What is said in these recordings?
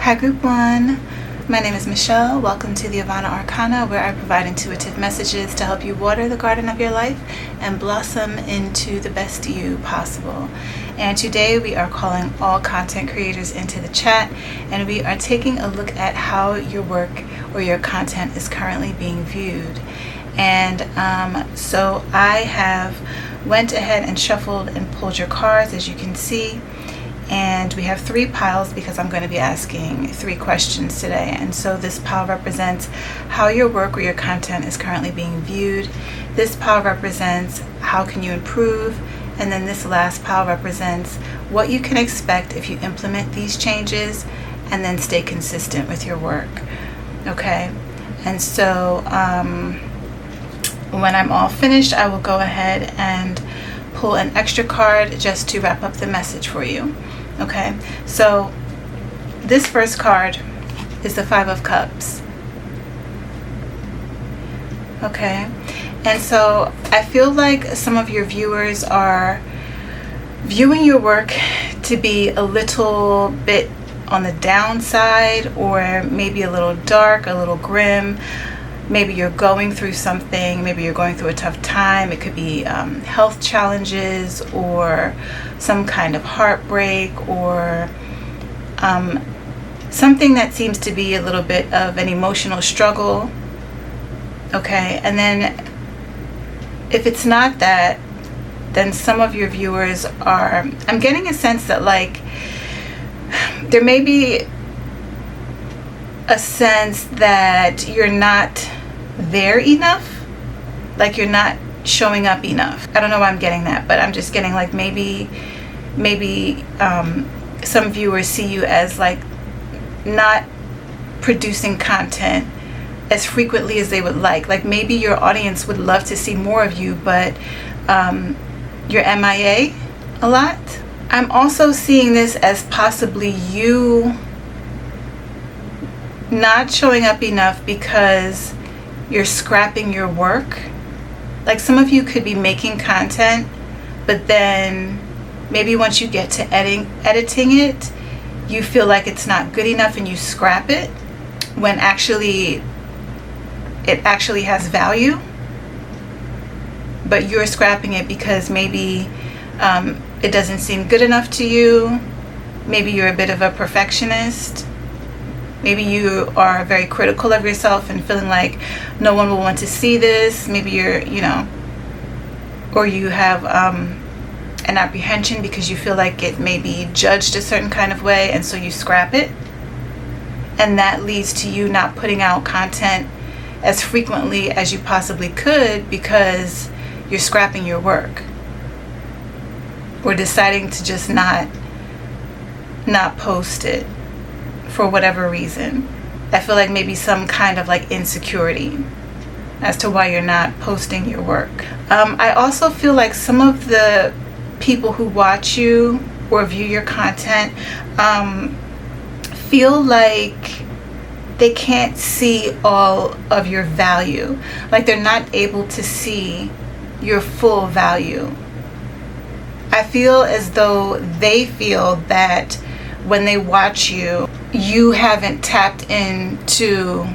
Hi Group 1, my name is Michelle. Welcome to the Avana Arcana, where I provide intuitive messages to help you water the garden of your life and blossom into the best you possible. And today we are calling all content creators into the chat, and we are taking a look at how your work or your content is currently being viewed. And so I have went ahead and shuffled and pulled your cards, as you can see. And we have 3 piles because I'm going to be asking 3 questions today. And so this pile represents how your work or your content is currently being viewed. This pile represents how can you improve. And then this last pile represents what you can expect if you implement these changes and then stay consistent with your work. Okay. And so when I'm all finished, I will go ahead and pull an extra card just to wrap up the message for you. Okay, so this first card is the 5 of Cups. Okay, and so I feel like some of your viewers are viewing your work to be a little bit on the downside, or maybe a little dark, a little grim. Maybe you're going through something, maybe you're going through a tough time. It could be health challenges or some kind of heartbreak, or something that seems to be a little bit of an emotional struggle. Okay, and then if it's not that, then some of your viewers are, I'm getting a sense that like there may be a sense that you're not there enough, like you're not showing up enough. I don't know why I'm getting that, but I'm just getting like maybe some viewers see you as like not producing content as frequently as they would like maybe your audience would love to see more of you, but you're MIA a lot. I'm also seeing this as possibly you not showing up enough because you're scrapping your work. Like some of you could be making content, but then maybe once you get to editing it, you feel like it's not good enough and you scrap it, when actually it actually has value, but you're scrapping it because maybe it doesn't seem good enough to you. Maybe you're a bit of a perfectionist. Maybe you are very critical of yourself and feeling like no one will want to see this. Maybe you're, or you have an apprehension because you feel like it may be judged a certain kind of way, and so you scrap it. And that leads to you not putting out content as frequently as you possibly could because you're scrapping your work, or deciding to just not post it for whatever reason. I feel like maybe some kind of like insecurity as to why you're not posting your work. I also feel like some of the people who watch you or view your content feel like they can't see all of your value. Like they're not able to see your full value. I feel as though they feel that when they watch you, you haven't tapped into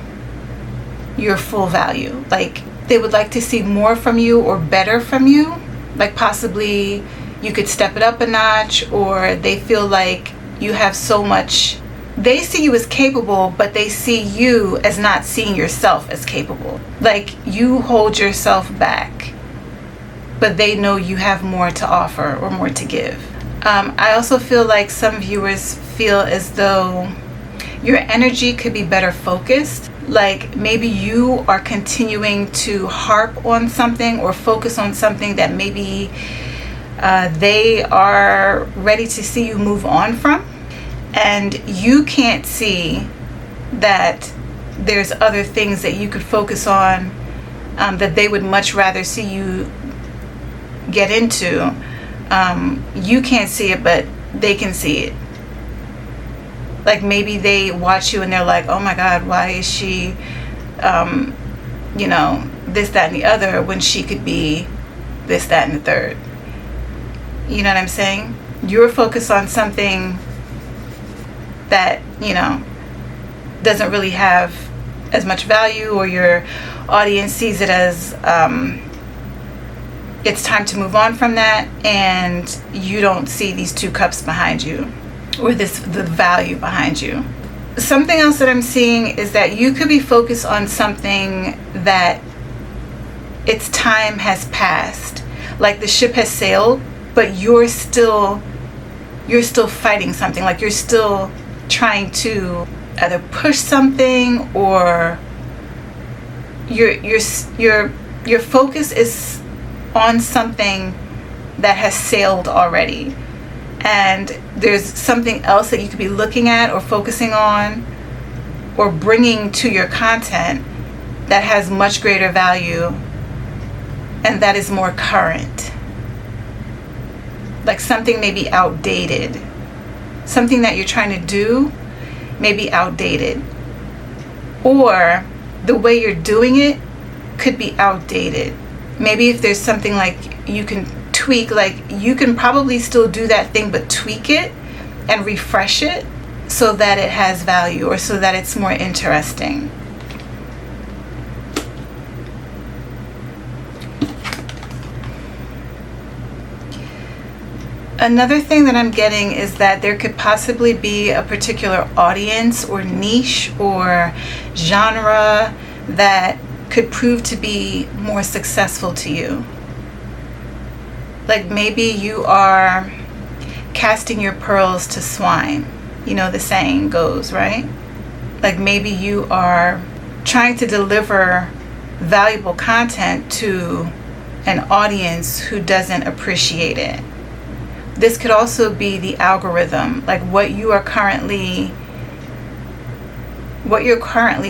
your full value. Like they would like to see more from you or better from you. Like possibly you could step it up a notch, or they feel like you have so much. They see you as capable, but they see you as not seeing yourself as capable. Like you hold yourself back, but they know you have more to offer or more to give. I also feel like some viewers feel as though your energy could be better focused. Like maybe you are continuing to harp on something or focus on something that maybe they are ready to see you move on from. And you can't see that there's other things that you could focus on that they would much rather see you get into. You can't see it, but they can see it. Like maybe they watch you and they're like, oh my God, why is she, this, that, and the other, when she could be this, that, and the third. You know what I'm saying? You're focused on something that, doesn't really have as much value, or your audience sees it as it's time to move on from that, and you don't see these 2 cups behind you, or the value behind you. Something else that I'm seeing is that you could be focused on something that its time has passed, like the ship has sailed, but you're still fighting something, like you're still trying to either push something, or your focus is on something that has sailed already, and there's something else that you could be looking at or focusing on or bringing to your content that has much greater value and that is more current. Like something may be outdated. Something that you're trying to do may be outdated, or the way you're doing it could be outdated. Maybe if there's something like you can tweak, like you can probably still do that thing but tweak it and refresh it so that it has value, or so that it's more interesting. Another thing that I'm getting is that there could possibly be a particular audience or niche or genre that could prove to be more successful to you. Like maybe you are casting your pearls to swine. You know, the saying goes, right? Like maybe you are trying to deliver valuable content to an audience who doesn't appreciate it. This could also be the algorithm, like what you're currently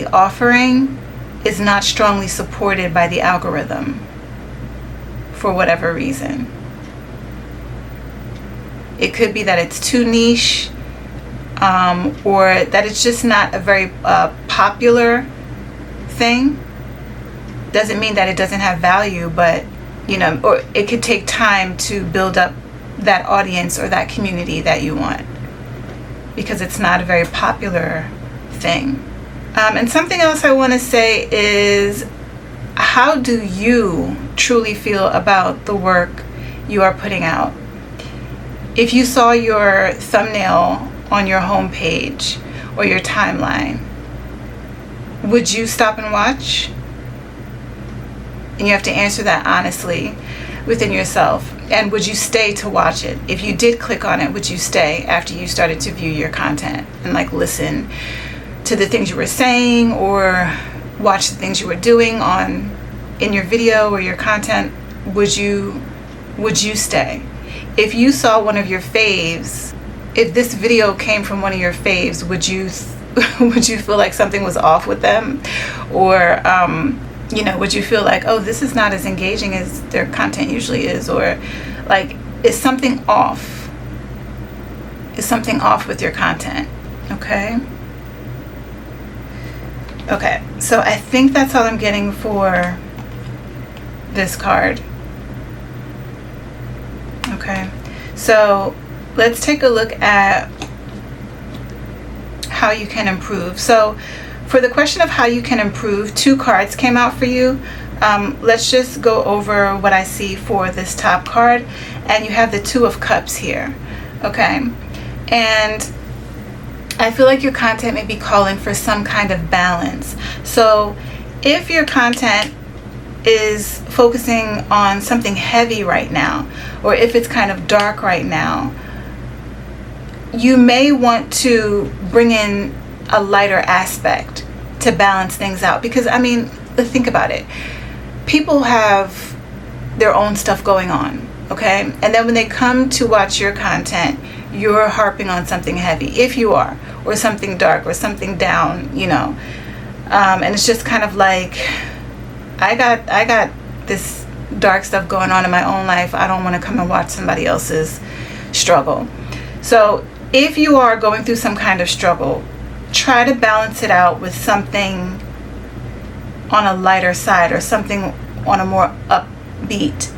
offering is not strongly supported by the algorithm for whatever reason. It could be that it's too niche, or that it's just not a very popular thing. Doesn't mean that it doesn't have value, but or it could take time to build up that audience or that community that you want, because it's not a very popular thing. And something else I want to say is, how do you truly feel about the work you are putting out? If you saw your thumbnail on your homepage or your timeline, would you stop and watch? And you have to answer that honestly within yourself. And would you stay to watch it? If you did click on it, would you stay after you started to view your content and like listen to the things you were saying, or watch the things you were doing in your video or your content? Would you stay? If you saw one of your faves, if this video came from one of your faves, would you feel like something was off with them? Or would you feel like, oh, this is not as engaging as their content usually is? Or like, is something off? Is something off with your content? Okay, so I think that's all I'm getting for this card. Okay, so let's take a look at how you can improve. So for the question of how you can improve, 2 cards came out for you. Let's just go over what I see for this top card. And you have the 2 of Cups here. Okay, and I feel like your content may be calling for some kind of balance. So if your content is focusing on something heavy right now, or if it's kind of dark right now, you may want to bring in a lighter aspect to balance things out. Because think about it, people have their own stuff going on, okay? And then when they come to watch your content, you're harping on something heavy, if you are, or something dark, or something down, and it's just kind of like, I got this dark stuff going on in my own life. I don't want to come and watch somebody else's struggle. So if you are going through some kind of struggle, try to balance it out with something on a lighter side, or something on a more upbeat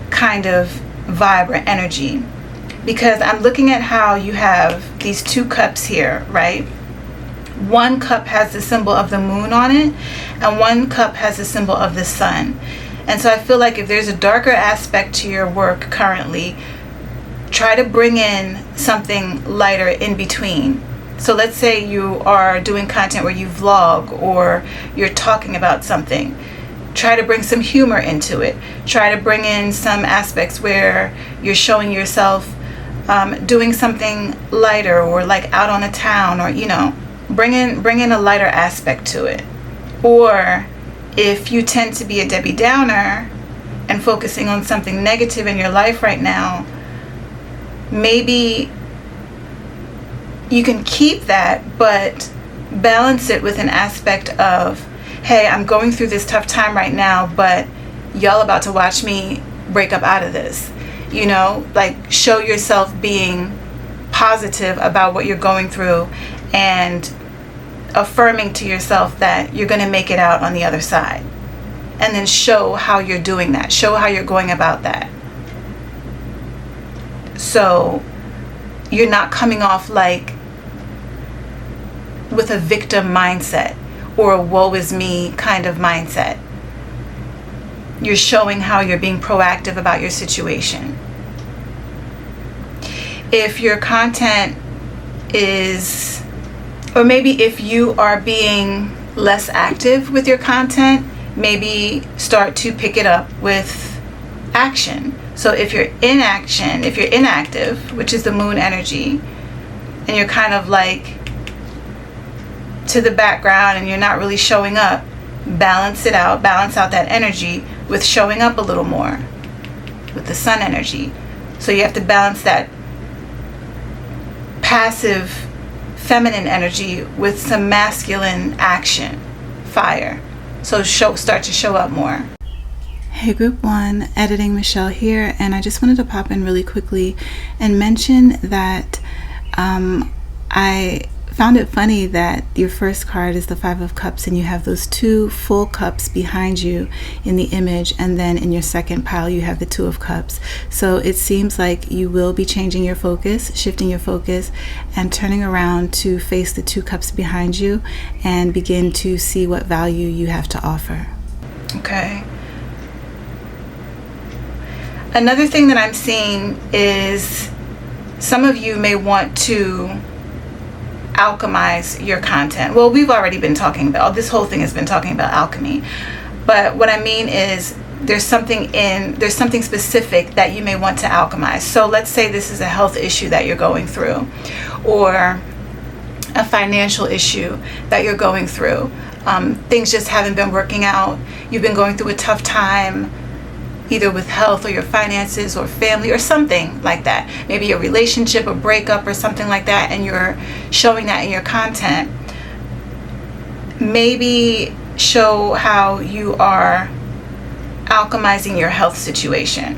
kind of vibe or energy. because I'm looking at how you have these 2 cups here, right? One cup has the symbol of the moon on it, and one cup has the symbol of the sun. And so I feel like if there's a darker aspect to your work currently, try to bring in something lighter in between. So let's say you are doing content where you vlog or you're talking about something. Try to bring some humor into it. Try to bring in some aspects where you're showing yourself doing something lighter, or like out on a town, or, you know, bring in a lighter aspect to it. Or if you tend to be a Debbie Downer and focusing on something negative in your life right now, maybe you can keep that, but balance it with an aspect of, hey, I'm going through this tough time right now, but y'all about to watch me break up out of this. You know, like, show yourself being positive about what you're going through and affirming to yourself that you're going to make it out on the other side. And then show how you're doing that. Show how you're going about that. So you're not coming off like with a victim mindset or a woe is me kind of mindset. You're showing how you're being proactive about your situation. If your content is, or maybe if you are being less active with your content, maybe start to pick it up with action. So if you're in action, if you're inactive, which is the moon energy, and you're kind of like to the background and you're not really showing up, balance it out, balance out that energy with showing up a little more with the sun energy. So you have to balance that passive feminine energy with some masculine action, fire. So start to show up more. Hey Group 1, Editing Michelle here, and I just wanted to pop in really quickly and mention that I found it funny that your first card is the 5 of Cups and you have those 2 full cups behind you in the image, and then in your second pile you have the 2 of Cups. So it seems like you will be changing your focus, shifting your focus, and turning around to face the 2 cups behind you and begin to see what value you have to offer. Okay. Another thing that I'm seeing is some of you may want to alchemize your content. Well, we've already been talking about, this whole thing has been talking about alchemy. But what I mean is there's something specific that you may want to alchemize. So let's say this is a health issue that you're going through, or a financial issue that you're going through. Things just haven't been working out. You've been going through a tough time, either with health or your finances or family or something like that. Maybe a relationship, a breakup or something like that, and you're showing that in your content. Maybe show how you are alchemizing your health situation.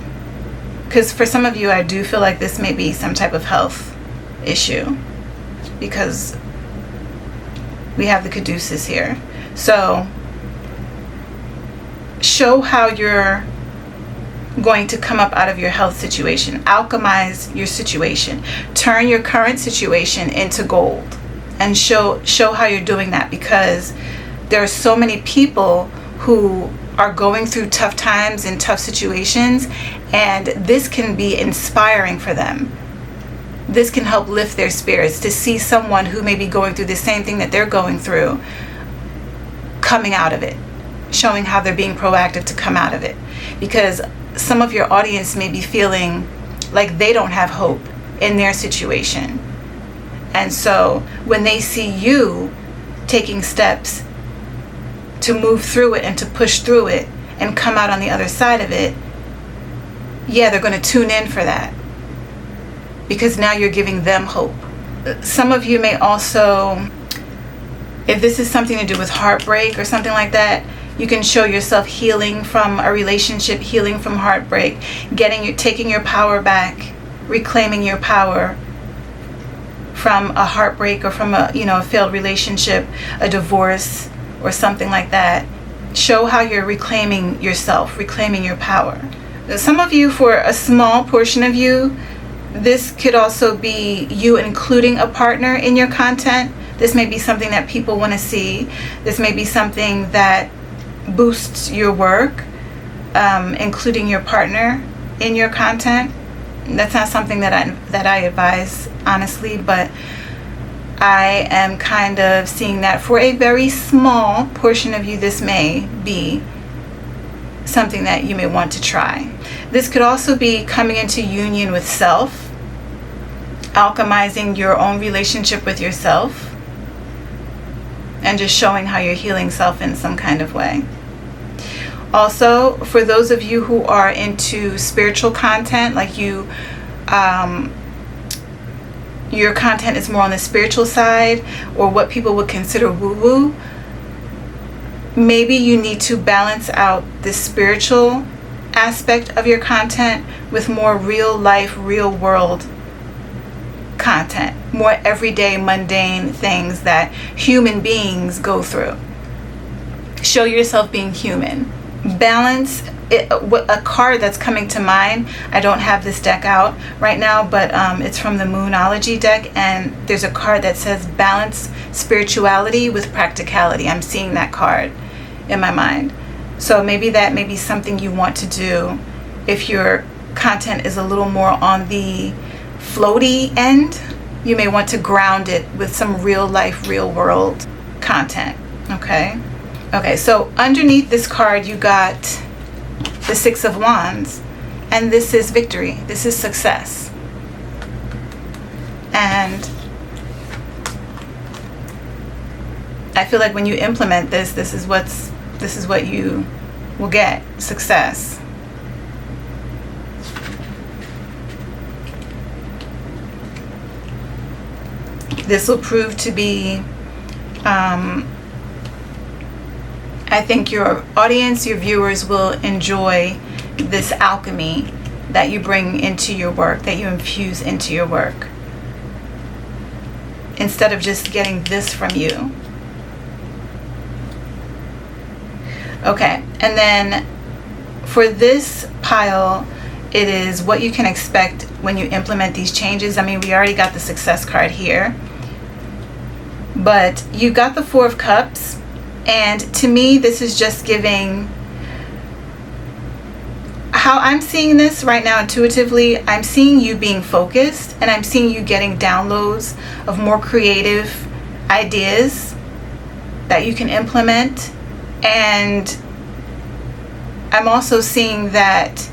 Because for some of you, I do feel like this may be some type of health issue, because we have the caduceus here. So show how you're going to come up out of your health situation. Alchemize your situation. Turn your current situation into gold, and show how you're doing that, because there are so many people who are going through tough times and tough situations, and this can be inspiring for them. This can help lift their spirits to see someone who may be going through the same thing that they're going through coming out of it, showing how they're being proactive to come out of it. Because some of your audience may be feeling like they don't have hope in their situation. And so when they see you taking steps to move through it and to push through it and come out on the other side of it, yeah, they're going to tune in for that, because now you're giving them hope. Some of you may also, if this is something to do with heartbreak or something like that, you can show yourself healing from a relationship, healing from heartbreak, taking your power back, reclaiming your power from a heartbreak or from a failed relationship, a divorce or something like that. Show how you're reclaiming yourself, reclaiming your power. Some of you, for a small portion of you, This could also be you including a partner in your content. This may be something that people want to see. This may be something that boosts your work, including your partner in your content. That's not something that I advise, honestly, but I am kind of seeing that for a very small portion of you, this may be something that you may want to try. This could also be coming into union with self, alchemizing your own relationship with yourself, and just showing how you're healing self in some kind of way. Also, for those of you who are into spiritual content, like you, your content is more on the spiritual side, or what people would consider woo-woo, maybe you need to balance out the spiritual aspect of your content with more real life, real world content, more everyday mundane things that human beings go through. Show yourself being human. Balance it. A card that's coming to mind, I don't have this deck out right now, but it's from the Moonology deck, and there's a card that says balance spirituality with practicality. I'm seeing that card in my mind. So maybe that may be something you want to do if your content is a little more on the floaty end. You may want to ground it with some real life, real world content. Okay, so underneath this card you got the Six of Wands, and this is victory. This is success. And I feel like when you implement this, this is what you will get, success. This will prove to be, I think your audience, your viewers will enjoy this alchemy that you bring into your work, that you infuse into your work, instead of just getting this from you. Okay, and then for this pile, it is what you can expect when you implement these changes. I mean, we already got the success card here, but you got the Four of Cups. And to me, this is just giving, how I'm seeing this right now intuitively, I'm seeing you being focused, and I'm seeing you getting downloads of more creative ideas that you can implement. And I'm also seeing that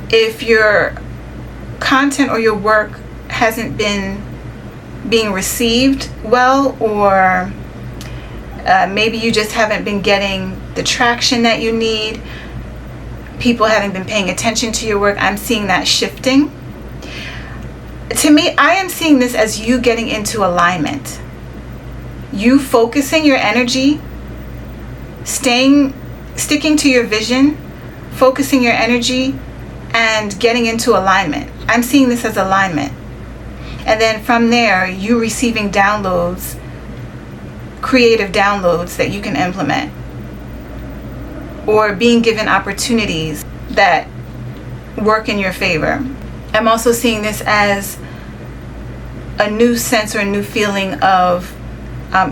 if your content or your work hasn't been being received well, or maybe you just haven't been getting the traction that you need, people haven't been paying attention to your work, I'm seeing that shifting. To me, I am seeing this as you getting into alignment. You focusing your energy, sticking to your vision, focusing your energy, and getting into alignment. I'm seeing this as alignment. And then from there, you receiving downloads, creative downloads that you can implement, or being given opportunities that work in your favor. I'm also seeing this as a new sense or a new feeling of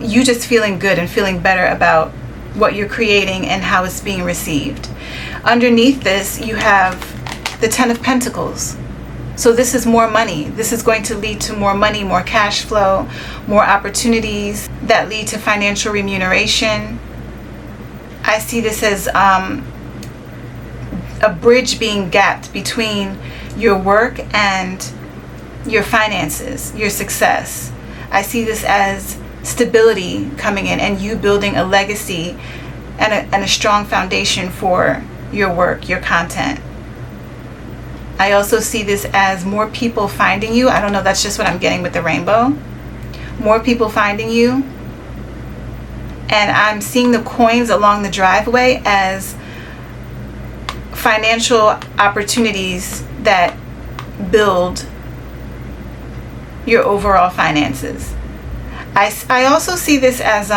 you just feeling good and feeling better about what you're creating and how it's being received. Underneath this, you have the Ten of Pentacles. So this is more money. This is going to lead to more money, more cash flow, more opportunities that lead to financial remuneration. I see this as a bridge being gapped between your work and your finances, your success. I see this as stability coming in, and you building a legacy and a strong foundation for your work, your content. I also see this as more people finding you. I don't know, that's just what I'm getting with the rainbow. More people finding you. And I'm seeing the coins along the driveway as financial opportunities that build your overall finances. I also see this as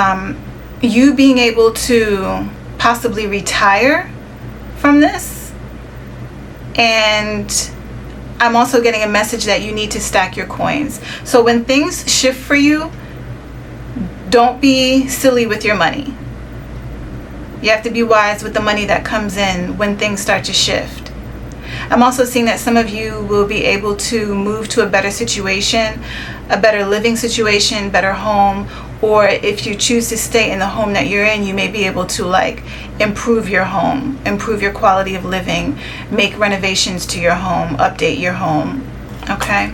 you being able to possibly retire from this and I'm also getting a message that you need to stack your coins. So when things shift for you, don't be silly with your money. You have to be wise with the money that comes in when things start to shift. I'm also seeing that some of you will be able to move to a better situation, a better living situation, better home, or if you choose to stay in the home that you're in, you may be able to like improve your home, improve your quality of living, make renovations to your home, update your home. Okay.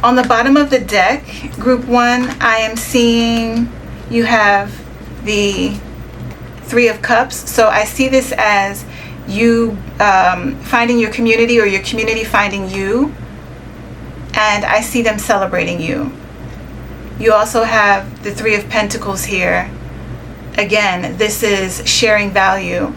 On the bottom of the deck, group 1, I am seeing you have the 3 of Cups. So I see this as you finding your community, or your community finding you, and I see them celebrating you. You also have the 3 of Pentacles here. Again, this is sharing value,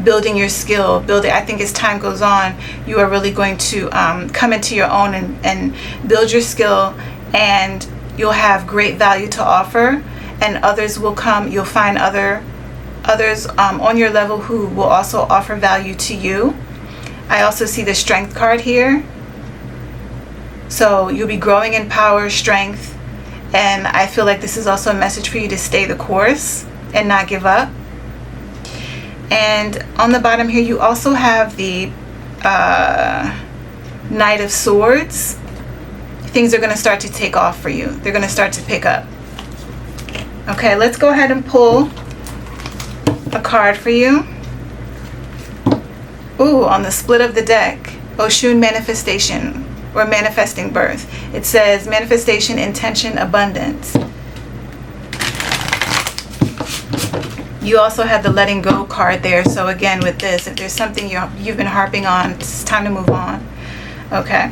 building your skill, building. I think as time goes on, you are really going to come into your own and build your skill, and you'll have great value to offer, and others will come. You'll find others on your level who will also offer value to you. I also see the Strength card here. So you'll be growing in power, strength, and I feel like this is also a message for you to stay the course and not give up. And on the bottom here, you also have the Knight of Swords. Things are going to start to take off for you. They're going to start to pick up. Okay, let's go ahead and pull a card for you. Ooh, on the split of the deck, Oshun Manifestation, or Manifesting Birth. It says manifestation, intention, abundance. You also have the Letting Go card there. So again, with this, if there's something you've been harping on, it's time to move on. Okay.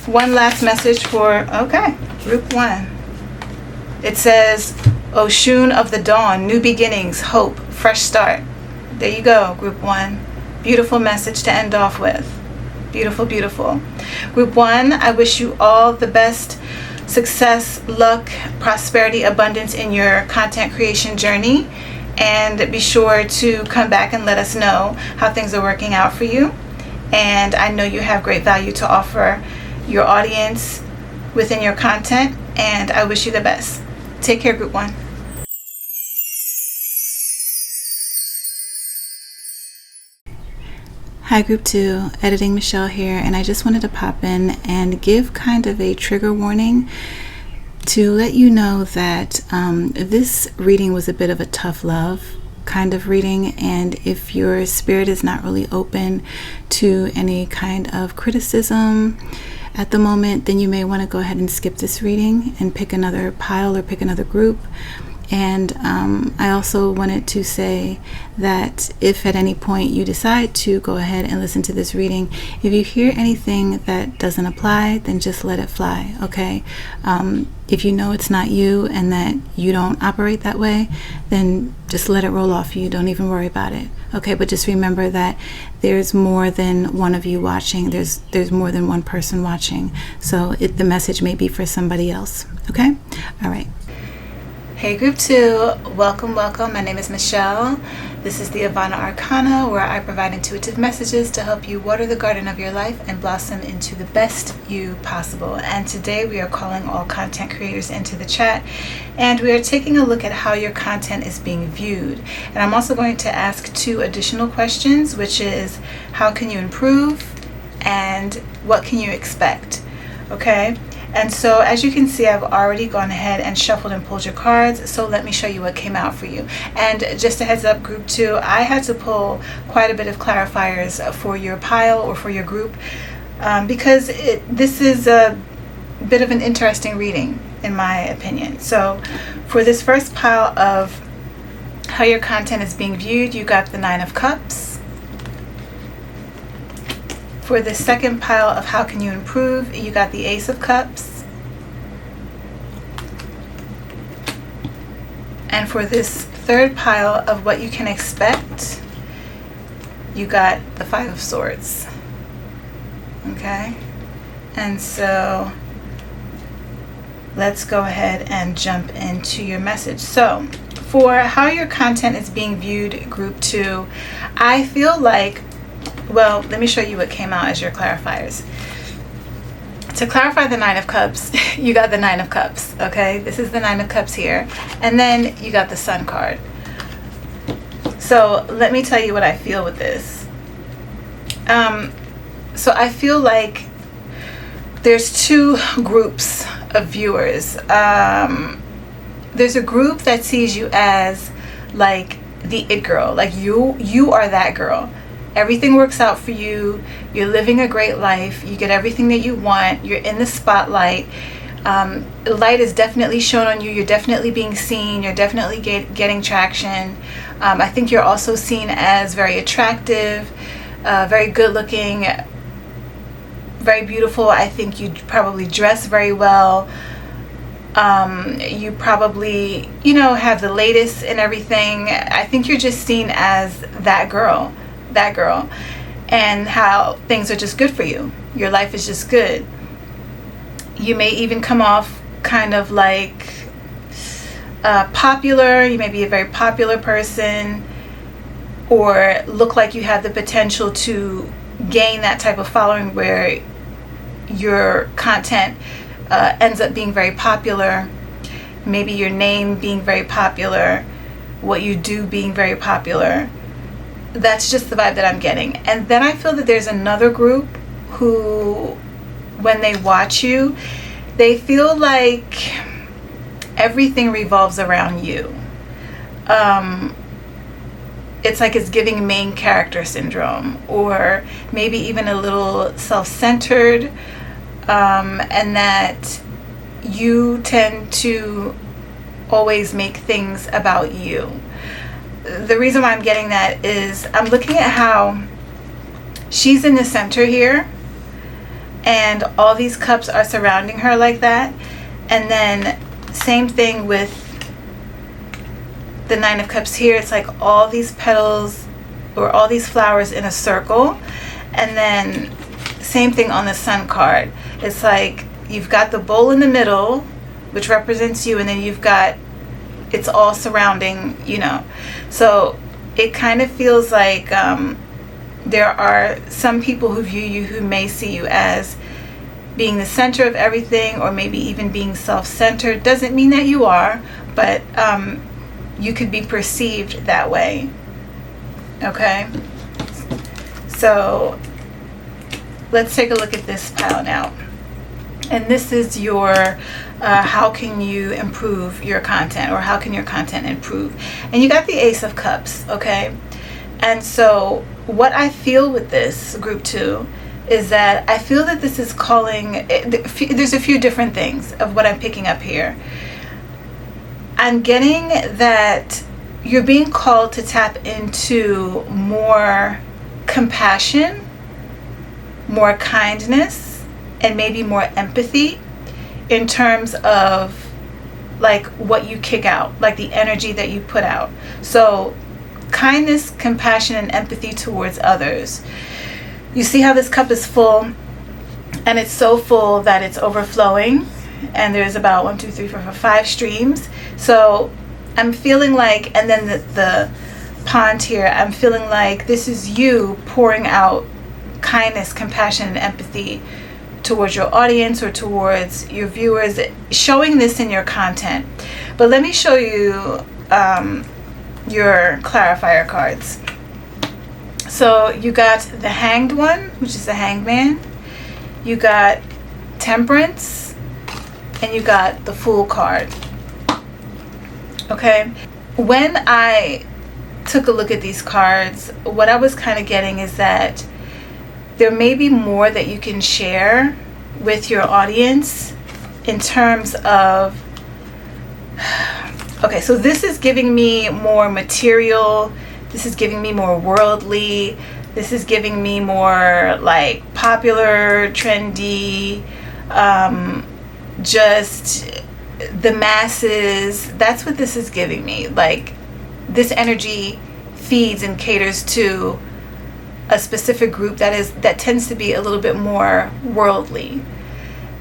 One last message for, okay, group 1. It says Oshun of the Dawn, new beginnings, hope, fresh start. There you go, group 1. Beautiful message to end off with. Beautiful, beautiful. Group 1, I wish you all the best success, luck, prosperity, abundance in your content creation journey. And be sure to come back and let us know how things are working out for you. And I know you have great value to offer your audience within your content. And I wish you the best. Take care, group 1. Hi group 2, editing Michelle here, and I just wanted to pop in and give kind of a trigger warning to let you know that this reading was a bit of a tough love kind of reading, and if your spirit is not really open to any kind of criticism at the moment, then you may want to go ahead and skip this reading and pick another pile or pick another group. And I also wanted to say that if at any point you decide to go ahead and listen to this reading, if you hear anything that doesn't apply, then just let it fly, okay? If you know it's not you and that you don't operate that way, then just let it roll off you. Don't even worry about it, okay? But just remember that there's more than one of you watching. There's more than one person watching. So the message may be for somebody else, okay? All right. Hey group 2, welcome. My name is Michelle. This is the Avana Arcana, where I provide intuitive messages to help you water the garden of your life and blossom into the best you possible. And today we are calling all content creators into the chat, and we are taking a look at how your content is being viewed. And I'm also going to ask 2 additional questions, which is how can you improve and what can you expect? Okay? And so as you can see, I've already gone ahead and shuffled and pulled your cards. So let me show you what came out for you. And just a heads up, group 2, I had to pull quite a bit of clarifiers for your pile or for your group because this is a bit of an interesting reading, in my opinion. So for this first pile of how your content is being viewed, you got the 9 of Cups. For the second pile of how can you improve, you got the Ace of Cups. And for this third pile of what you can expect, you got the 5 of Swords. Okay? And so let's go ahead and jump into your message. So for how your content is being viewed, group 2, I feel like well, let me show you what came out as your clarifiers. To clarify the Nine of Cups, you got the Nine of Cups, okay? This is the Nine of Cups here. And then you got the Sun card. So let me tell you what I feel with this. So I feel like there's two groups of viewers. There's a group that sees you as like the it girl. Like you are that girl. Everything works out for you. You're living a great life. You get everything that you want. You're in the spotlight. Light is definitely shown on you. You're definitely being seen. You're definitely getting traction. I think you're also seen as very attractive, very good looking, very beautiful. I think you probably dress very well. You probably, have the latest in everything. I think you're just seen as that girl, and how things are just good for you. Your life is just good. You may even come off kind of like popular. You may be a very popular person, or look like you have the potential to gain that type of following where your content ends up being very popular. Maybe your name being very popular, what you do being very popular. That's just the vibe that I'm getting. And then I feel that there's another group who, when they watch you, they feel like everything revolves around you. It's like it's giving main character syndrome, or maybe even a little self-centered, and that you tend to always make things about you. The reason why I'm getting that is I'm looking at how she's in the center here, and all these cups are surrounding her like that. And then same thing with the Nine of Cups here. It's like all these petals or all these flowers in a circle. And then same thing on the Sun card. It's like you've got the bowl in the middle, which represents you, and then you've got, it's all surrounding, So it kind of feels like there are some people who view you who may see you as being the center of everything, or maybe even being self-centered. Doesn't mean that you are, but you could be perceived that way. Okay? So let's take a look at this pile now. And this is your how can you improve your content, or how can your content improve? And you got the Ace of Cups, okay? And so what I feel with this group 2 is that I feel that this is calling, there's a few different things of what I'm picking up here. I'm getting that you're being called to tap into more compassion, more kindness, and maybe more empathy in terms of like what you kick out, like the energy that you put out. So kindness, compassion, and empathy towards others. You see how this cup is full, and it's so full that it's overflowing, and there's about 1, 2, 3, 4, 5 streams. So I'm feeling like, and then the pond here, I'm feeling like this is you pouring out kindness, compassion, and empathy towards your audience or towards your viewers, showing this in your content. But let me show you your clarifier cards. So you got the Hanged one, which is the Hanged Man. You got Temperance, and you got the Fool card. Okay, when I took a look at these cards, what I was kind of getting is that there may be more that you can share with your audience in terms of, okay, so this is giving me more material, this is giving me more worldly, this is giving me more like popular, trendy, just the masses. That's what this is giving me. Like, this energy feeds and caters to a specific group that tends to be a little bit more worldly.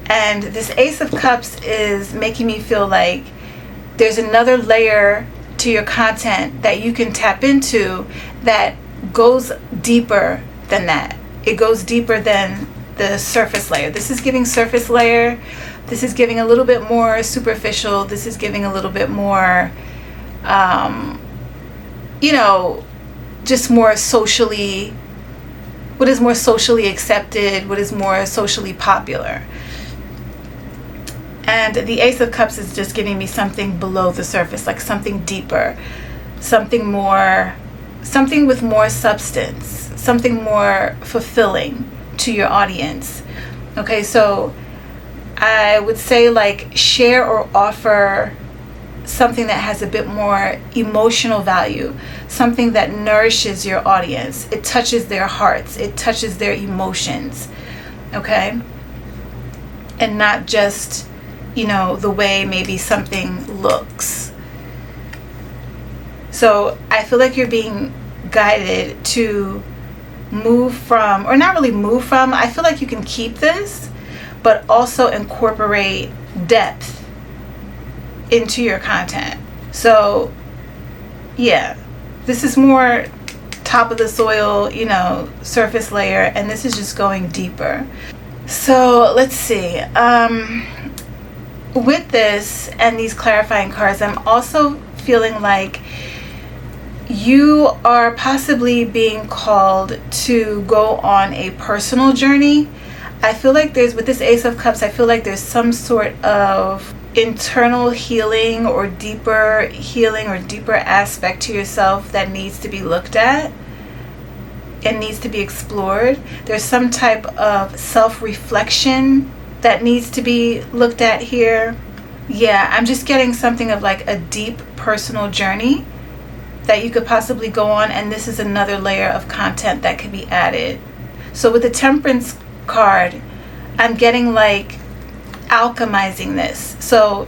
And this Ace of Cups is making me feel like there's another layer to your content that you can tap into that goes deeper than that. It goes deeper than the surface layer. This is giving surface layer. This is giving a little bit more superficial. This is giving a little bit more, just more socially, what is more socially accepted, what is more socially popular. And the Ace of Cups is just giving me something below the surface, like something deeper, something with more substance, something more fulfilling to your audience. Okay, so I would say like share or offer something that has a bit more emotional value, something that nourishes your audience. It touches their hearts, it touches their emotions, okay? And not just, the way maybe something looks. So I feel like you're being guided to move from, or not really move from, I feel like you can keep this, but also incorporate depth into your content. So yeah, this is more top of the soil, surface layer, and this is just going deeper. So let's see. With this and these clarifying cards, I'm also feeling like you are possibly being called to go on a personal journey. I feel like with this Ace of Cups, I feel like there's some sort of internal healing or deeper aspect to yourself that needs to be looked at and needs to be explored. There's some type of self-reflection that needs to be looked at here. Yeah, I'm just getting something of like a deep personal journey that you could possibly go on, and this is another layer of content that could be added. So with the Temperance card, I'm getting like alchemizing this. So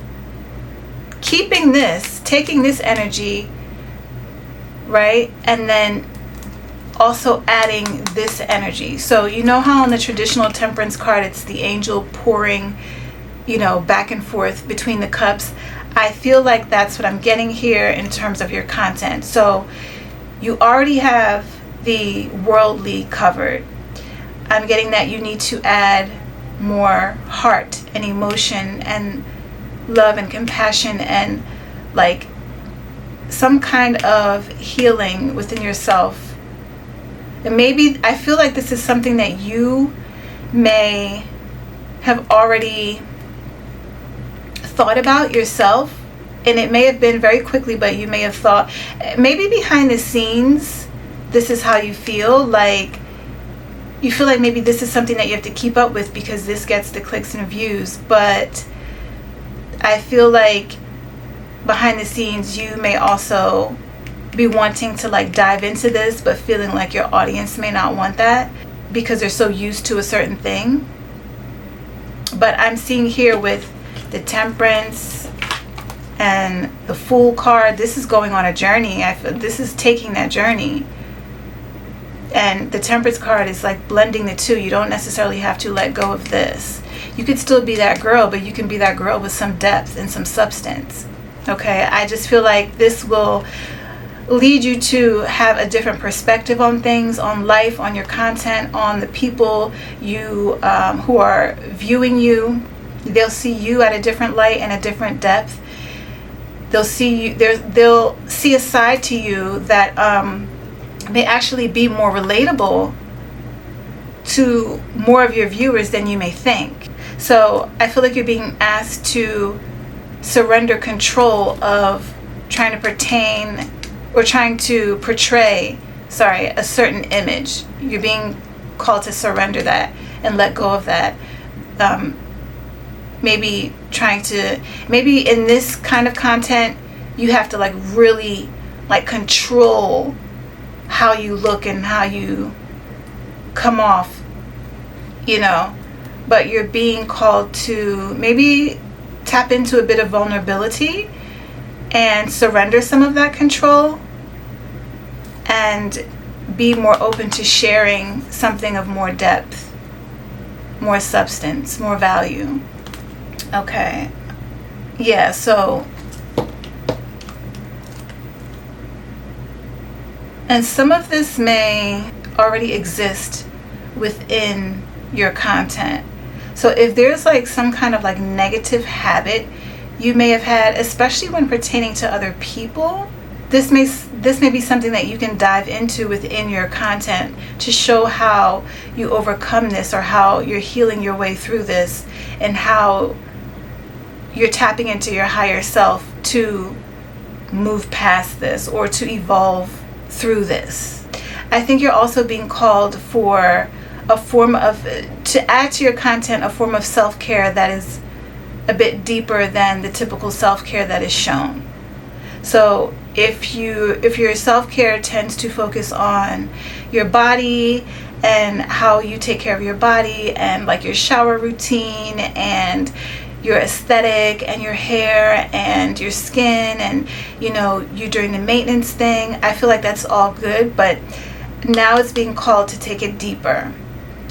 keeping this, taking this energy, right, and then also adding this energy. So you know how on the traditional Temperance card it's the angel pouring, back and forth between the cups. I feel like that's what I'm getting here in terms of your content. So you already have the worldly covered. I'm getting that you need to add more heart and emotion and love and compassion and like some kind of healing within yourself. And maybe I feel like this is something that you may have already thought about yourself, and it may have been very quickly, but you may have thought, maybe behind the scenes, this is how you feel. Like you feel like maybe this is something that you have to keep up with because this gets the clicks and views. But I feel like behind the scenes, you may also be wanting to like dive into this, but feeling like your audience may not want that because they're so used to a certain thing. But I'm seeing here with the Temperance and the Fool card, this is going on a journey. I feel this is taking that journey. And the Temperance card is like blending the two. You don't necessarily have to let go of this. You could still be that girl, but you can be that girl with some depth and some substance. Okay, I just feel like this will lead you to have a different perspective on things, on life, on your content, on the people you who are viewing you. They'll see you at a different light and a different depth. They'll see you. They'll see a side to you that may actually be more relatable to more of your viewers than you may think. So I feel like you're being asked to surrender control of trying to portray a certain image. You're being called to surrender that and let go of that. Maybe in this kind of content, you have to like really like control how you look and how you come off, but you're being called to maybe tap into a bit of vulnerability and surrender some of that control and be more open to sharing something of more depth, more substance, more value. Okay. Yeah, so and some of this may already exist within your content. So if there's like some kind of like negative habit you may have had, especially when pertaining to other people, this may be something that you can dive into within your content to show how you overcome this, or how you're healing your way through this, and how you're tapping into your higher self to move past this or to evolve through this. I think you're also being called for a form of, to add to your content, a form of self-care that is a bit deeper than the typical self-care that is shown. So if your self-care tends to focus on your body and how you take care of your body, and like your shower routine and your aesthetic and your hair and your skin, and you doing the maintenance thing, I feel like that's all good, but now it's being called to take it deeper,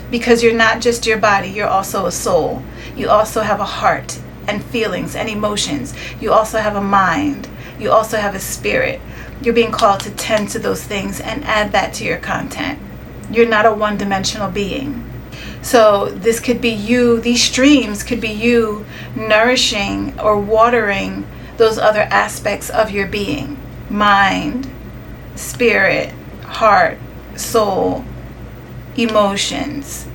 because you're not just your body, you're also a soul. You also have a heart and feelings and emotions. You also have a mind. You also have a spirit. You're being called to tend to those things and add that to your content. You're not a one-dimensional being. So this could be you, these streams could be you nourishing or watering those other aspects of your being. Mind, spirit, heart, soul, emotions.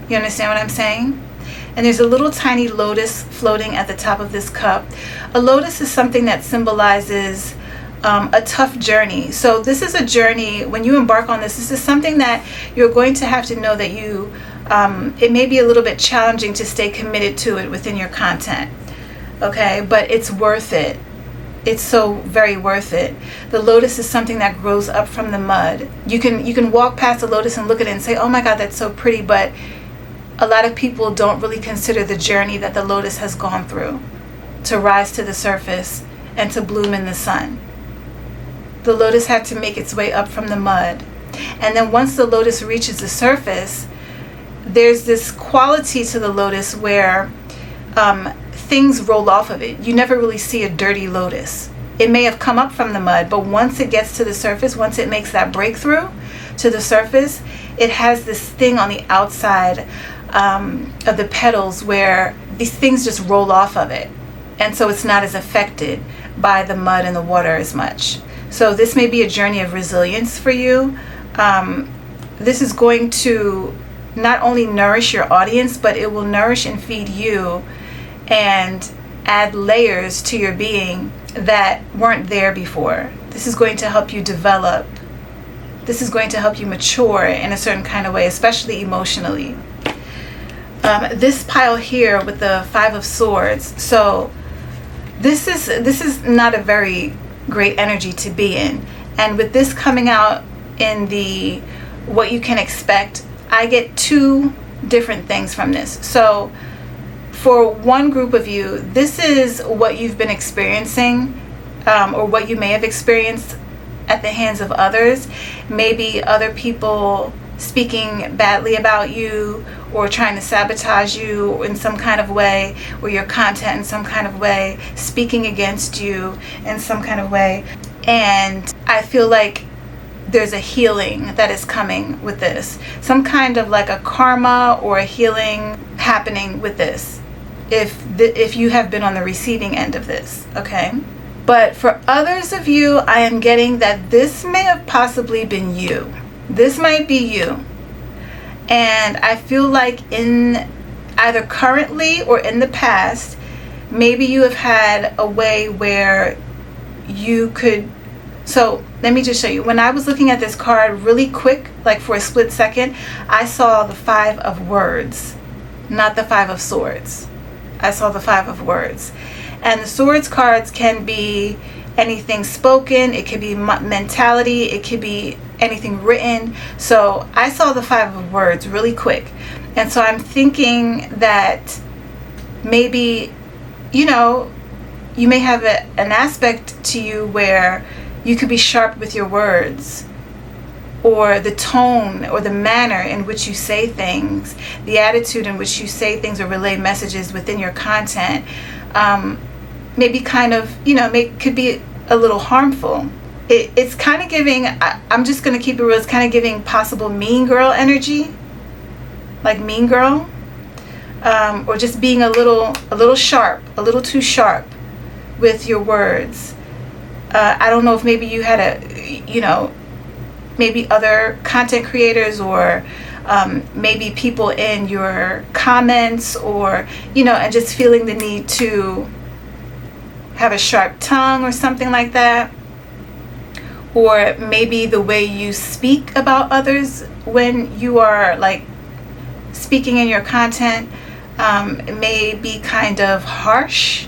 You understand what I'm saying? And there's a little tiny lotus floating at the top of this cup. A lotus is something that symbolizes a tough journey. So this is a journey. When you embark on this is something that you're going to have to know that you, it may be a little bit challenging to stay committed to it within your content. Okay, but it's worth it. It's so very worth it. The lotus is something that grows up from the mud. You can walk past the lotus and look at it and say, oh my God, that's so pretty. But a lot of people don't really consider the journey that the lotus has gone through to rise to the surface and to bloom in the sun. The lotus had to make its way up from the mud. And then once the lotus reaches the surface, there's this quality to the lotus where things roll off of it. You never really see a dirty lotus. It may have come up from the mud, but once it gets to the surface, once it makes that breakthrough to the surface, it has this thing on the outside of the petals where these things just roll off of it. And so it's not as affected by the mud and the water as much. So this may be a journey of resilience for you. This is going to not only nourish your audience, but it will nourish and feed you and add layers to your being that weren't there before. This is going to help you develop. This is going to help you mature in a certain kind of way, especially emotionally. This pile here with the 5 of Swords. So this is not a very great energy to be in. And with this coming out in the what you can expect, I get 2 different things from this. So for one group of you, this is what you've been experiencing, or what you may have experienced at the hands of others. Maybe other people speaking badly about you, or trying to sabotage you in some kind of way, or your content in some kind of way, speaking against you in some kind of way. And I feel like there's a healing that is coming with this. Some kind of like a karma or a healing happening with this, if you have been on the receiving end of this, okay? But for others of you, I am getting that this may have possibly been you. This might be you. And I feel like in either currently or in the past, maybe you have had a way where you could. So let me just show you. When I was looking at this card really quick, like for a split second, I saw the 5 of Words, not the 5 of Swords. I saw the 5 of Words. And the Swords cards can be anything spoken, it could be mentality, it could be anything written. So I saw the 5 of Words really quick. And so I'm thinking that maybe, you may have an aspect to you where you could be sharp with your words, or the tone or the manner in which you say things, the attitude in which you say things or relay messages within your content, maybe kind of, could be a little harmful. it's kind of giving, I'm just going to keep it real, it's kind of giving possible mean girl energy, like mean girl, or just being a little sharp, a little too sharp with your words. I don't know if maybe you had maybe other content creators, or maybe people in your comments, or, and just feeling the need to have a sharp tongue or something like that. Or maybe the way you speak about others when you are like speaking in your content may be kind of harsh,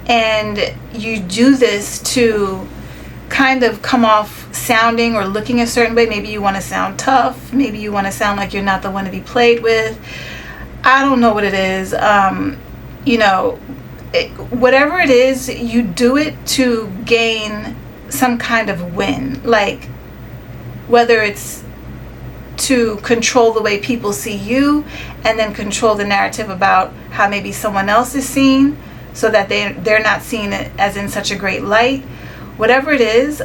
and you do this to kind of come off sounding or looking a certain way. Maybe you want to sound tough, maybe you want to sound like you're not the one to be played with. I don't know what it is. Whatever it is, you do it to gain some kind of win, like whether it's to control the way people see you, and then control the narrative about how maybe someone else is seen, so that they're not seen as in such a great light. Whatever it is,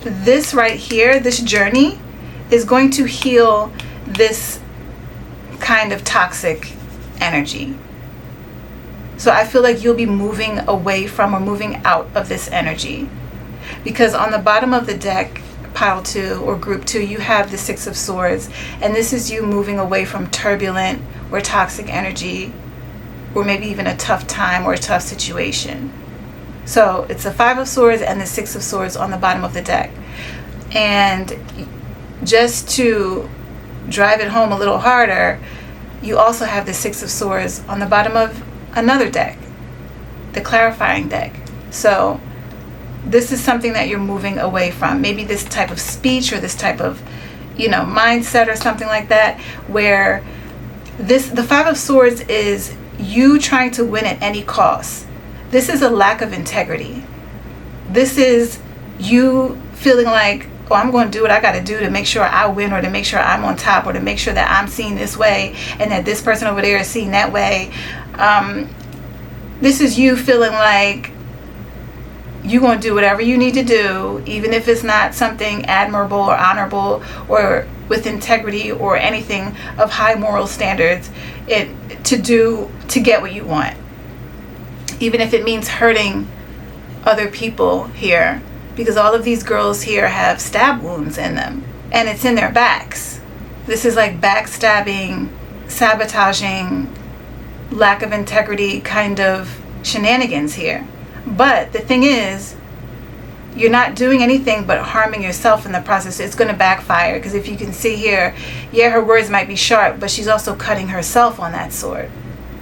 this right here, this journey is going to heal this kind of toxic energy. So I feel like you'll be moving away from, or moving out of this energy. Because on the bottom of the deck, pile 2 or group 2, you have the 6 of Swords, and this is you moving away from turbulent or toxic energy, or maybe even a tough time or a tough situation. So it's the 5 of Swords and the 6 of Swords on the bottom of the deck. And just to drive it home a little harder, you also have the 6 of Swords on the bottom of another deck, the clarifying deck. So this is something that you're moving away from. Maybe this type of speech, or this type of, mindset, or something like that, where the 5 of Swords is you trying to win at any cost. This is a lack of integrity. This is you feeling like, oh, I'm going to do what I got to do to make sure I win, or to make sure I'm on top, or to make sure that I'm seen this way and that this person over there is seen that way. This is you feeling like you're going to do whatever you need to do, even if it's not something admirable or honorable or with integrity or anything of high moral standards, to get what you want. Even if it means hurting other people here, because all of these girls here have stab wounds in them, and it's in their backs. This is like backstabbing, sabotaging, lack of integrity kind of shenanigans here. But the thing is, you're not doing anything but harming yourself in the process. It's going to backfire, because if you can see here, yeah, her words might be sharp, but she's also cutting herself on that sword.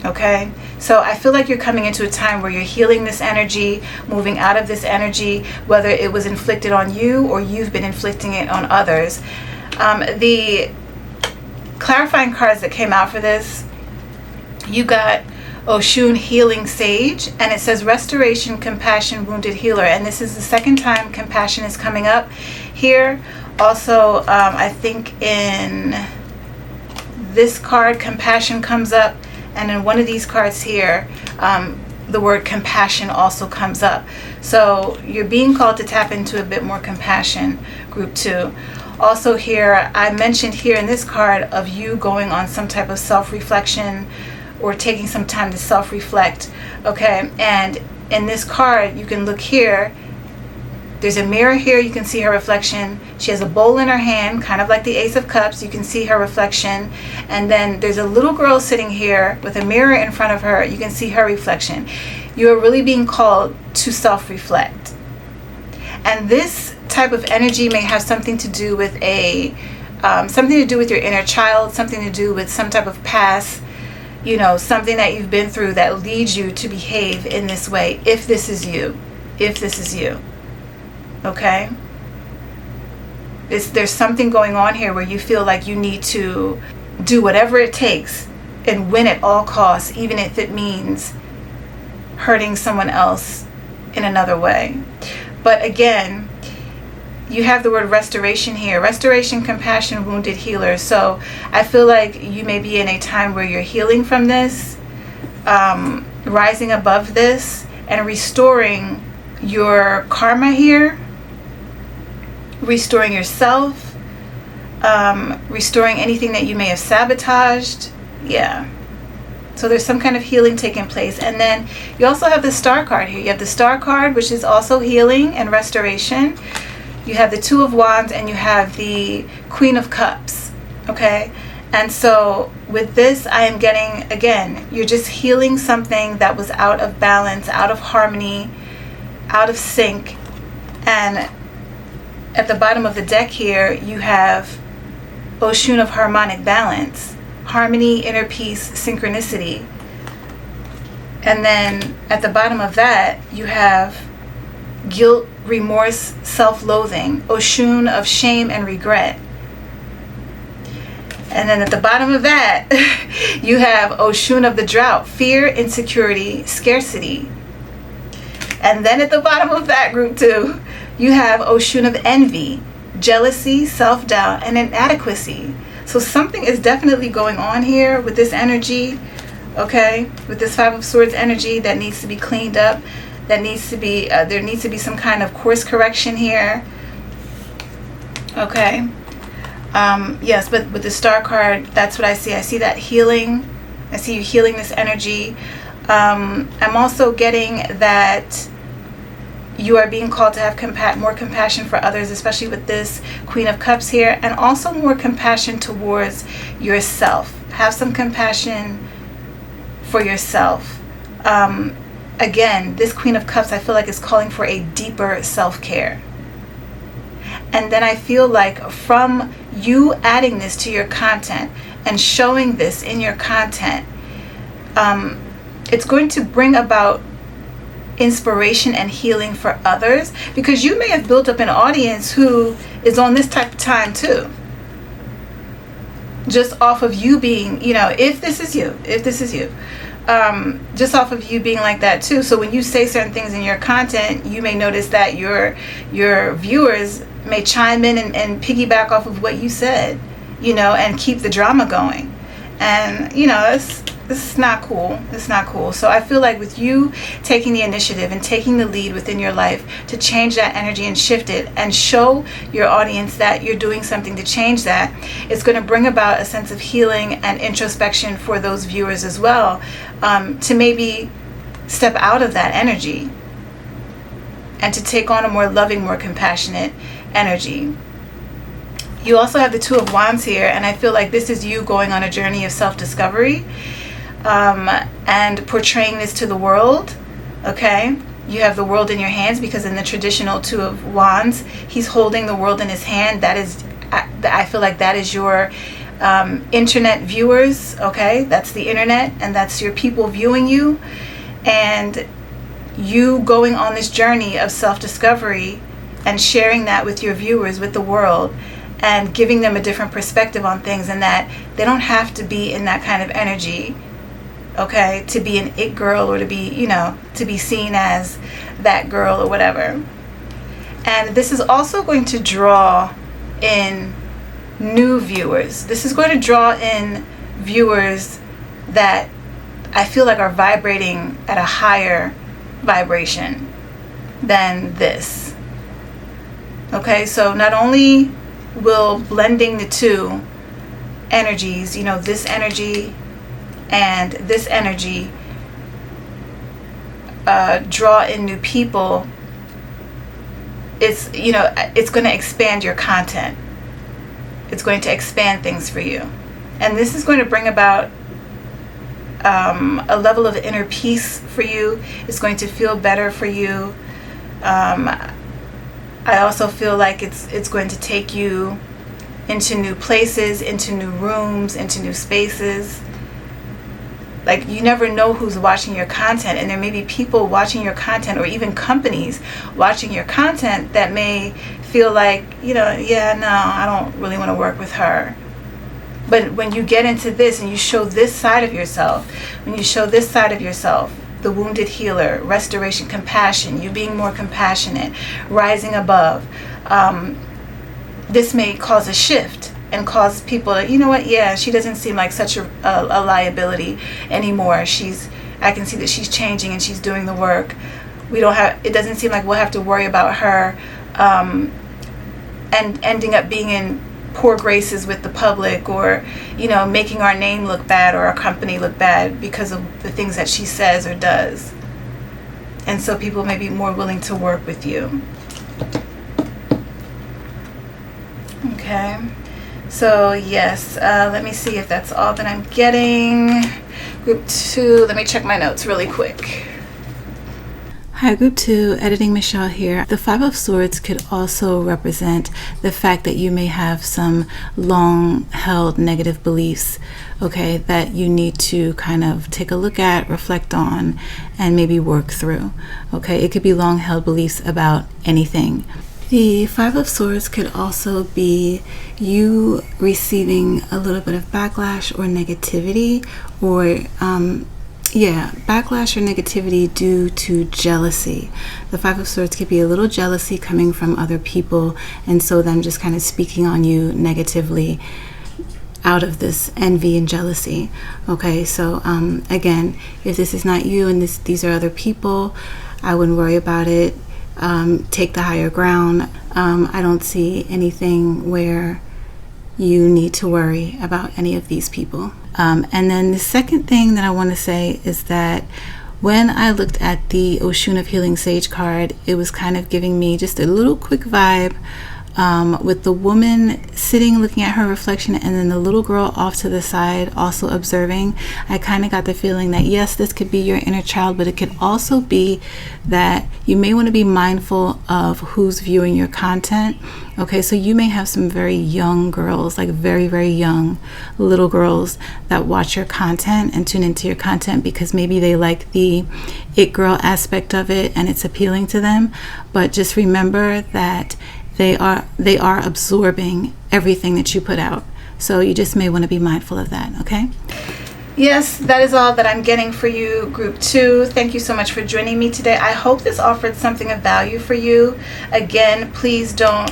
Okay? So I feel like you're coming into a time where you're healing this energy, moving out of this energy, whether it was inflicted on you or you've been inflicting it on others. The clarifying cards that came out for this, you got Oshun, Healing Sage, and it says Restoration, Compassion, Wounded Healer, and this is the second time compassion is coming up here. Also, I think in this card, compassion comes up, and in one of these cards here, the word compassion also comes up. So you're being called to tap into a bit more compassion, group 2. Also here, I mentioned here in this card of you going on some type of self-reflection, or taking some time to self-reflect. Okay, and in this card, you can look here, there's a mirror here, you can see her reflection. She has a bowl in her hand, kind of like the Ace of Cups, you can see her reflection. And then there's a little girl sitting here with a mirror in front of her, you can see her reflection. You are really being called to self-reflect. And this type of energy may have something to do with something to do with your inner child, something to do with some type of past, something that you've been through that leads you to behave in this way, if this is you. Okay? There's something going on here where you feel like you need to do whatever it takes and win at all costs, even if it means hurting someone else in another way. But again, you have the word restoration here. Restoration, compassion, wounded healer. So I feel like you may be in a time where you're healing from this, rising above this, and restoring your karma here, restoring yourself, restoring anything that you may have sabotaged. Yeah. So there's some kind of healing taking place. And then you also have the Star card here. You have the Star card, which is also healing and restoration. You have the Two of Wands, and you have the Queen of Cups. Okay? And so with this, I am getting, again, you're just healing something that was out of balance, out of harmony, out of sync. And at the bottom of the deck here, you have Oshun of harmonic balance. Harmony, inner peace, synchronicity. And then at the bottom of that, you have guilt, remorse, self-loathing. Oshun of shame and regret. And then at the bottom of that, you have Oshun of the drought. Fear, insecurity, scarcity. And then at the bottom of that group too, you have Oshun of envy, jealousy, self-doubt, and inadequacy. So something is definitely going on here with this energy, okay? With this Five of Swords energy that needs to be cleaned up. That needs to be, there needs to be some kind of course correction here. Okay? Yes, but with the Star card, that's what I see. I see that healing. I see you healing this energy. I'm also getting that you are being called to have more compassion for others, especially with this Queen of Cups here, and also more compassion towards yourself. Have some compassion for yourself. Again, this Queen of Cups, I feel like is calling for a deeper self-care. And then I feel like from you adding this to your content and showing this in your content, it's going to bring about inspiration and healing for others, because you may have built up an audience who is on this type of time too, just off of you being, if this is you, just off of you being like that too. So when you say certain things in your content, you may notice that your viewers may chime in and piggyback off of what you said, and keep the drama going. And it's not cool. It's not cool. So I feel like with you taking the initiative and taking the lead within your life to change that energy and shift it and show your audience that you're doing something to change that, it's going to bring about a sense of healing and introspection for those viewers as well, to maybe step out of that energy and to take on a more loving, more compassionate energy. You also have the Two of Wands here, and I feel like this is you going on a journey of self-discovery, and portraying this to the world. Okay, you have the world in your hands, because in the traditional Two of Wands, he's holding the world in his hand. That is, I feel like that is your internet viewers. Okay, that's the internet, and that's your people viewing you, and you going on this journey of self-discovery and sharing that with your viewers, with the world, and giving them a different perspective on things, and that they don't have to be in that kind of energy, okay, to be an it girl, or to be, to be seen as that girl or whatever. And this is also going to draw in new viewers. This is going to draw in viewers that I feel like are vibrating at a higher vibration than this. Okay, so not only will blending the two energies, this energy and this energy, draw in new people, it's it's going to expand your content. It's going to expand things for you, and this is going to bring about a level of inner peace for you. It's going to feel better for you. I also feel like it's going to take you into new places, into new rooms, into new spaces. Like, you never know who's watching your content, and there may be people watching your content, or even companies watching your content, that may feel like, I don't really want to work with her. But when you get into this and you show this side of yourself, the wounded healer, restoration, compassion, you being more compassionate, rising above, this may cause a shift and cause people, she doesn't seem like such a liability anymore. I can see that she's changing and she's doing the work. It doesn't seem like we'll have to worry about her and ending up being in poor graces with the public, or making our name look bad or our company look bad because of the things that she says or does. And so people may be more willing to work with you. Okay, so yes, let me see if that's all that I'm getting. Group 2, let me check my notes really quick. Hi, Group 2, Editing Michelle here. The Five of Swords could also represent the fact that you may have some long-held negative beliefs, okay, that you need to kind of take a look at, reflect on, and maybe work through, okay? It could be long-held beliefs about anything. The Five of Swords could also be you receiving a little bit of backlash or negativity, or backlash or negativity due to jealousy. The Five of Swords could be a little jealousy coming from other people, and so them just kind of speaking on you negatively out of this envy and jealousy. Okay, so again, if this is not you and these are other people, I wouldn't worry about it. Take the higher ground. I don't see anything where you need to worry about any of these people. And then the second thing that I want to say is that when I looked at the Oshun of Healing Sage card, it was kind of giving me just a little quick vibe with the woman sitting looking at her reflection, and then the little girl off to the side also observing. I kind of got the feeling that yes, this could be your inner child, but it could also be that you may want to be mindful of who's viewing your content. Okay, so you may have some very young girls, like very, very young little girls that watch your content and tune into your content because maybe they like the it girl aspect of it and it's appealing to them. But just remember that they are absorbing everything that you put out. So you just may want to be mindful of that, okay? Yes, that is all that I'm getting for you, Group 2. Thank you so much for joining me today. I hope this offered something of value for you. Again, please don't,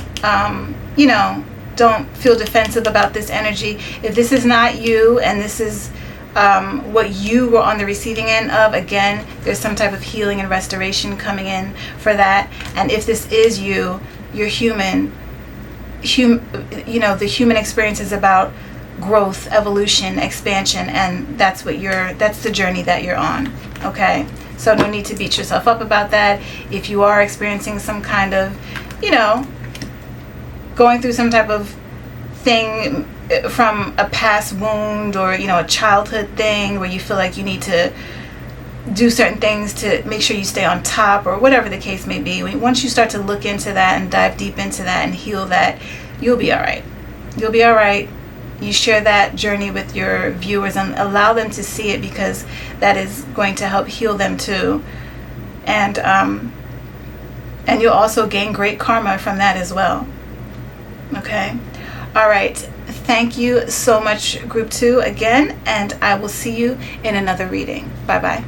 don't feel defensive about this energy. If this is not you and this is what you were on the receiving end of, again, there's some type of healing and restoration coming in for that. And if this is you, you're human. The human experience is about growth, evolution, expansion, and that's the journey that you're on. Okay, so no need to beat yourself up about that. If you are experiencing some kind of going through some type of thing from a past wound, or a childhood thing where you feel like you need to do certain things to make sure you stay on top, or whatever the case may be, once you start to look into that and dive deep into that and heal that, you'll be all right. You'll be all right. You share that journey with your viewers and allow them to see it, because that is going to help heal them too. And you'll also gain great karma from that as well. Okay? All right. Thank you so much, Group 2, again, and I will see you in another reading. Bye-bye.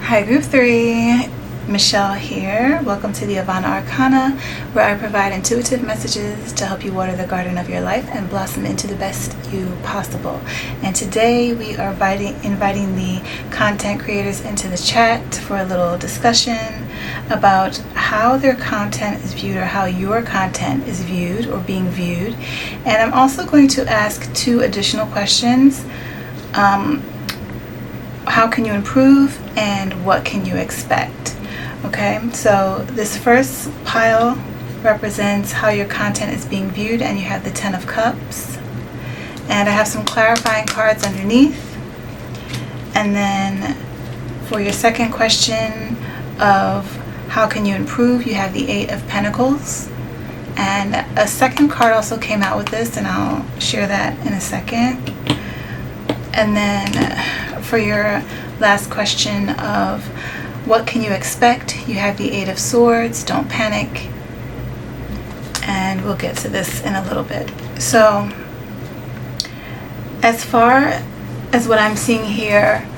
Hi, Group 3. Michelle here. Welcome to the Avana Arcana, where I provide intuitive messages to help you water the garden of your life and blossom into the best you possible. And today we are inviting the content creators into the chat for a little discussion about how their content is viewed, or how your content is viewed or being viewed. And I'm also going to ask 2 additional questions. How can you improve, and what can you expect? Okay, so this first pile represents how your content is being viewed, and you have the 10 of Cups. And I have some clarifying cards underneath. And then for your second question of how can you improve, you have the 8 of Pentacles. And a second card also came out with this, and I'll share that in a second. And then for your last question of what can you expect, you have the 8 of Swords. Don't panic. And we'll get to this in a little bit. So as far as what I'm seeing here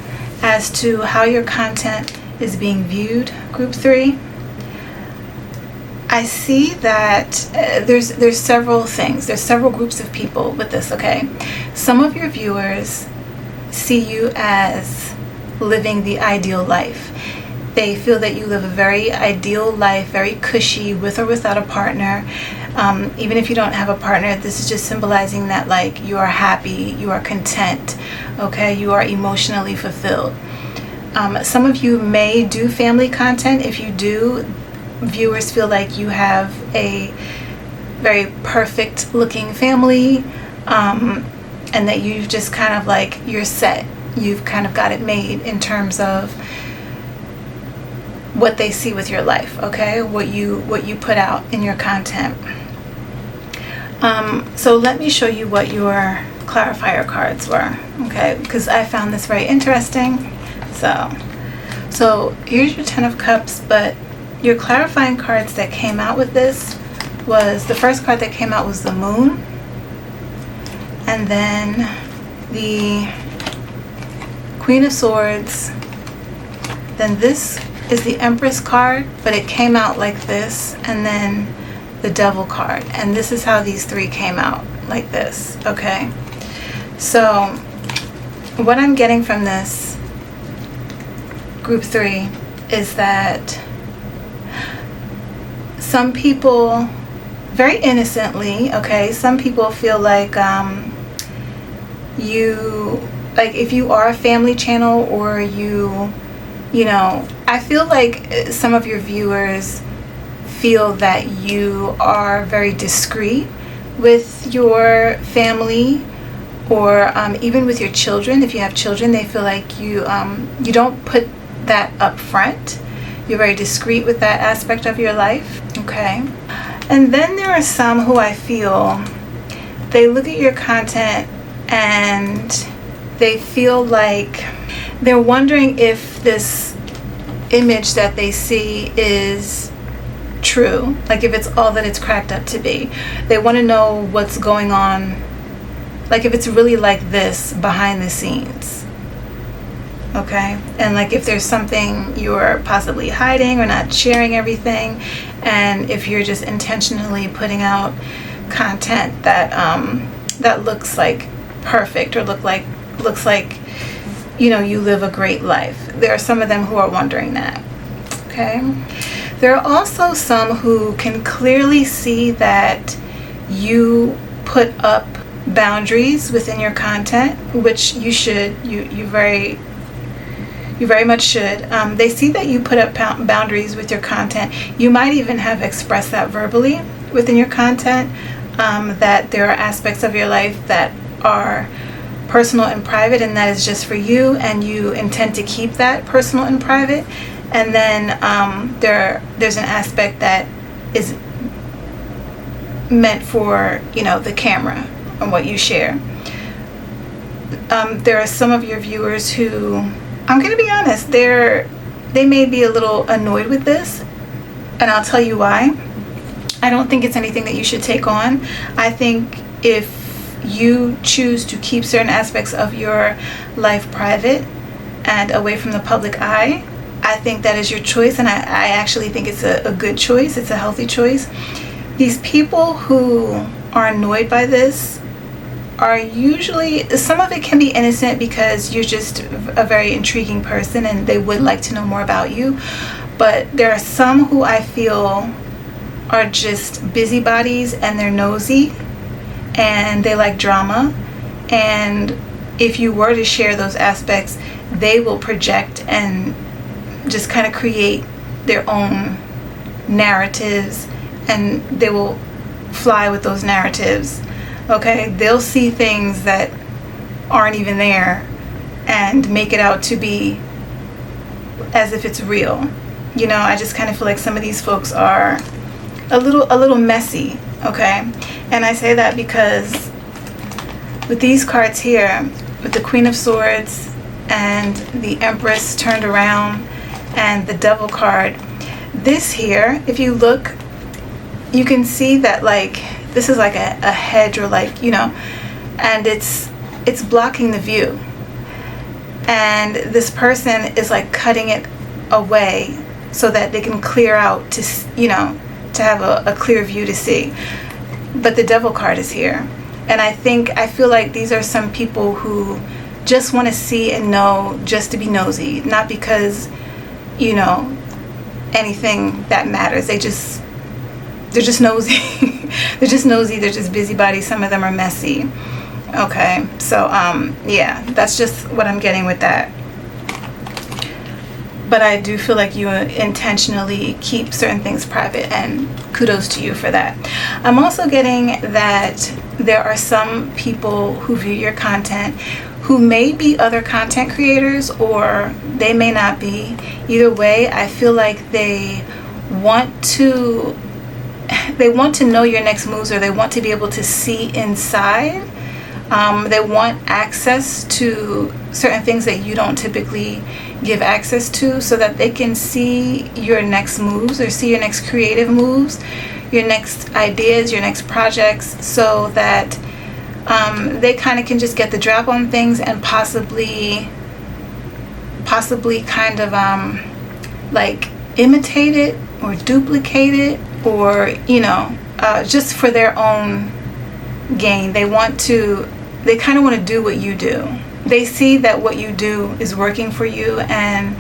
as to how your content is being viewed, Group 3, I see that there's several things. There's several groups of people with this, okay? Some of your viewers see you as living the ideal life. They feel that you live a very ideal life, very cushy, with or without a partner. Even if you don't have a partner, this is just symbolizing that like you are happy, you are content, okay? You are emotionally fulfilled. Some of you may do family content. If you do, viewers feel like you have a very perfect looking family, and that you've just kind of like, you're set. You've kind of got it made in terms of what they see with your life, okay? What you put out in your content. So let me show you what your clarifier cards were, okay? Because I found this very interesting. So here's your 10 of Cups, but your clarifying cards that came out with this was, the first card that came out was the Moon, and then the Queen of Swords. Then this is the Empress card, but it came out like this, and then the Devil card. And this is how these three came out, like this, okay? So what I'm getting from this group 3 is that some people, very innocently, okay, some people feel like if you are a family channel, or you know, I feel like some of your viewers feel that you are very discreet with your family, or even with your children. If you have children, they feel like you don't put that up front. You're very discreet with that aspect of your life, okay? And then there are some who I feel, they look at your content and they feel like they're wondering if this image that they see is true, like if it's all that it's cracked up to be. They want to know what's going on, like if it's really like this behind the scenes, okay? And like if there's something you're possibly hiding or not sharing everything, and if you're just intentionally putting out content that that looks like perfect, or looks like you know, you live a great life. There are some of them who are wondering that, okay? There are also some who can clearly see that you put up boundaries within your content, which you should. You very much should. They see that you put up boundaries with your content. You might even have expressed that verbally within your content, that there are aspects of your life that are personal and private, and that is just for you, and you intend to keep that personal and private. And then there's an aspect that is meant for, you know, the camera and what you share. There are some of your viewers who, I'm going to be honest, they may be a little annoyed with this, and I'll tell you why. I don't think it's anything that you should take on. I think if you choose to keep certain aspects of your life private and away from the public eye, I think that is your choice, and I actually think it's a good choice. It's a healthy choice. These people who are annoyed by this are usually, some of it can be innocent because you're just a very intriguing person and they would like to know more about you. But there are some who I feel are just busybodies, and they're nosy, and they like drama, and if you were to share those aspects, they will project and just kind of create their own narratives, and they will fly with those narratives, okay? They'll see things that aren't even there and make it out to be as if it's real. You know, I just kind of feel like some of these folks are a little messy, okay? And I say that because with these cards here, with the Queen of Swords and the Empress turned around and the Devil card, this here, if you look, you can see that like this is like a hedge, or like, you know, and it's blocking the view, and this person is like cutting it away so that they can clear out to, you know, to have a clear view to see. But the Devil card is here, and I feel like these are some people who just want to see and know just to be nosy, not because you know, anything that matters. They're just nosy. They're just nosy. They're just busybodies. Some of them are messy. Okay, so yeah, that's just what I'm getting with that. But I do feel like you intentionally keep certain things private, and kudos to you for that. I'm also getting that there are some people who view your content who may be other content creators, or they may not be. Either way, I feel like they want to know your next moves, or they want to be able to see inside. They want access to certain things that you don't typically give access to, so that they can see your next moves, or see your next creative moves, your next ideas, your next projects, so that they kind of can just get the drop on things and possibly kind of like imitate it or duplicate it, or just for their own gain. They kind of want to do what you do. They see that what you do is working for you, and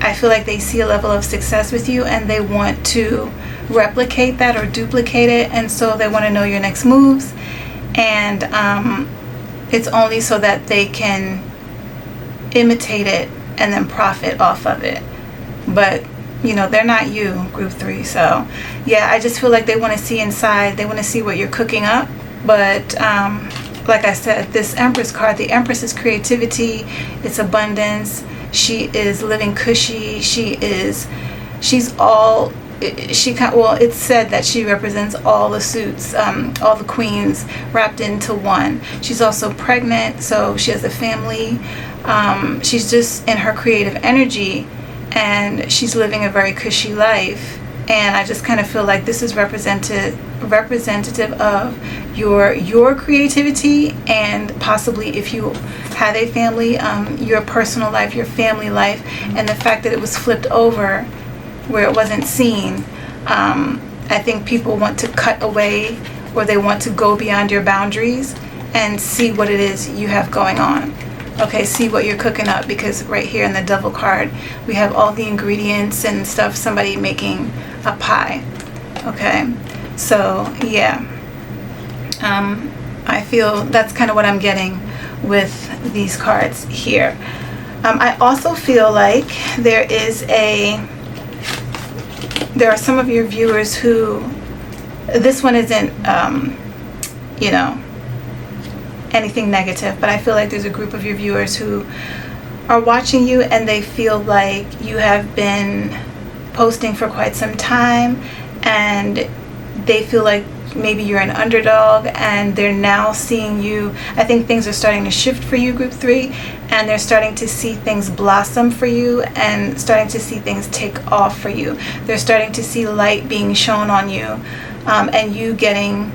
I feel like they see a level of success with you, and they want to replicate that or duplicate it, and so they want to know your next moves, and it's only so that they can imitate it and then profit off of it. But they're not you, group 3. So yeah, I just feel like they want to see inside. They want to see what you're cooking up. But like I said, this Empress card, the Empress is creativity, it's abundance. She is living cushy. It's said that she represents all the suits, all the queens wrapped into one. She's also pregnant, so she has a family. She's just in her creative energy, and she's living a very cushy life. And I just kind of feel like this is representative of your creativity, and possibly, if you have a family, your personal life, your family life, and the fact that it was flipped over where it wasn't seen. I think people want to cut away, or they want to go beyond your boundaries and see what it is you have going on. Okay, see what you're cooking up, because right here in the Devil card, we have all the ingredients and stuff, somebody making a pie. Okay, so yeah, I feel that's kind of what I'm getting with these cards here. I also feel like there are some of your viewers who, this one isn't, anything negative, but I feel like there's a group of your viewers who are watching you, and they feel like you have been posting for quite some time, and they feel like maybe you're an underdog, and they're now seeing you. I think things are starting to shift for you, group 3, and they're starting to see things blossom for you, and starting to see things take off for you. They're starting to see light being shown on you, and you getting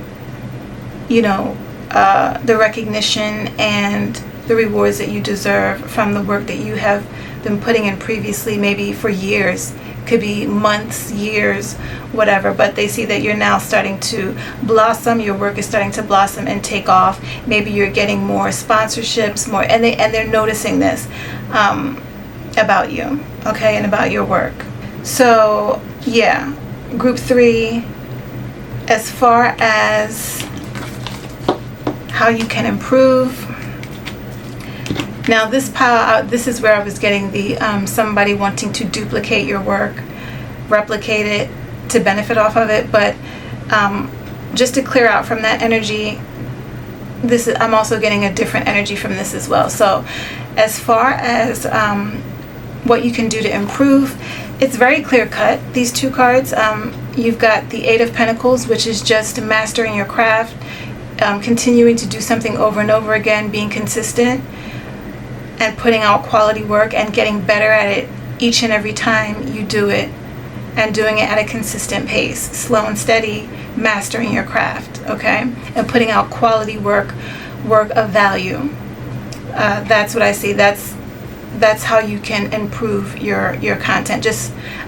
the recognition and the rewards that you deserve from the work that you have been putting in previously, maybe for years, could be months, years, whatever. But they see that you're now starting to blossom. Your work is starting to blossom and take off. Maybe you're getting more sponsorships, and they're noticing this about you, okay, and about your work. So yeah, group 3, as far as how you can improve. Now this pile, this is where I was getting the somebody wanting to duplicate your work, replicate it to benefit off of it. But just to clear out from that energy, I'm also getting a different energy from this as well. So as far as what you can do to improve, it's very clear cut. These 2 cards, you've got the 8 of Pentacles, which is just mastering your craft, continuing to do something over and over again, being consistent, and putting out quality work and getting better at it each and every time you do it, and doing it at a consistent pace, slow and steady, mastering your craft, okay, and putting out quality work of value. That's what I see. That's how you can improve your content.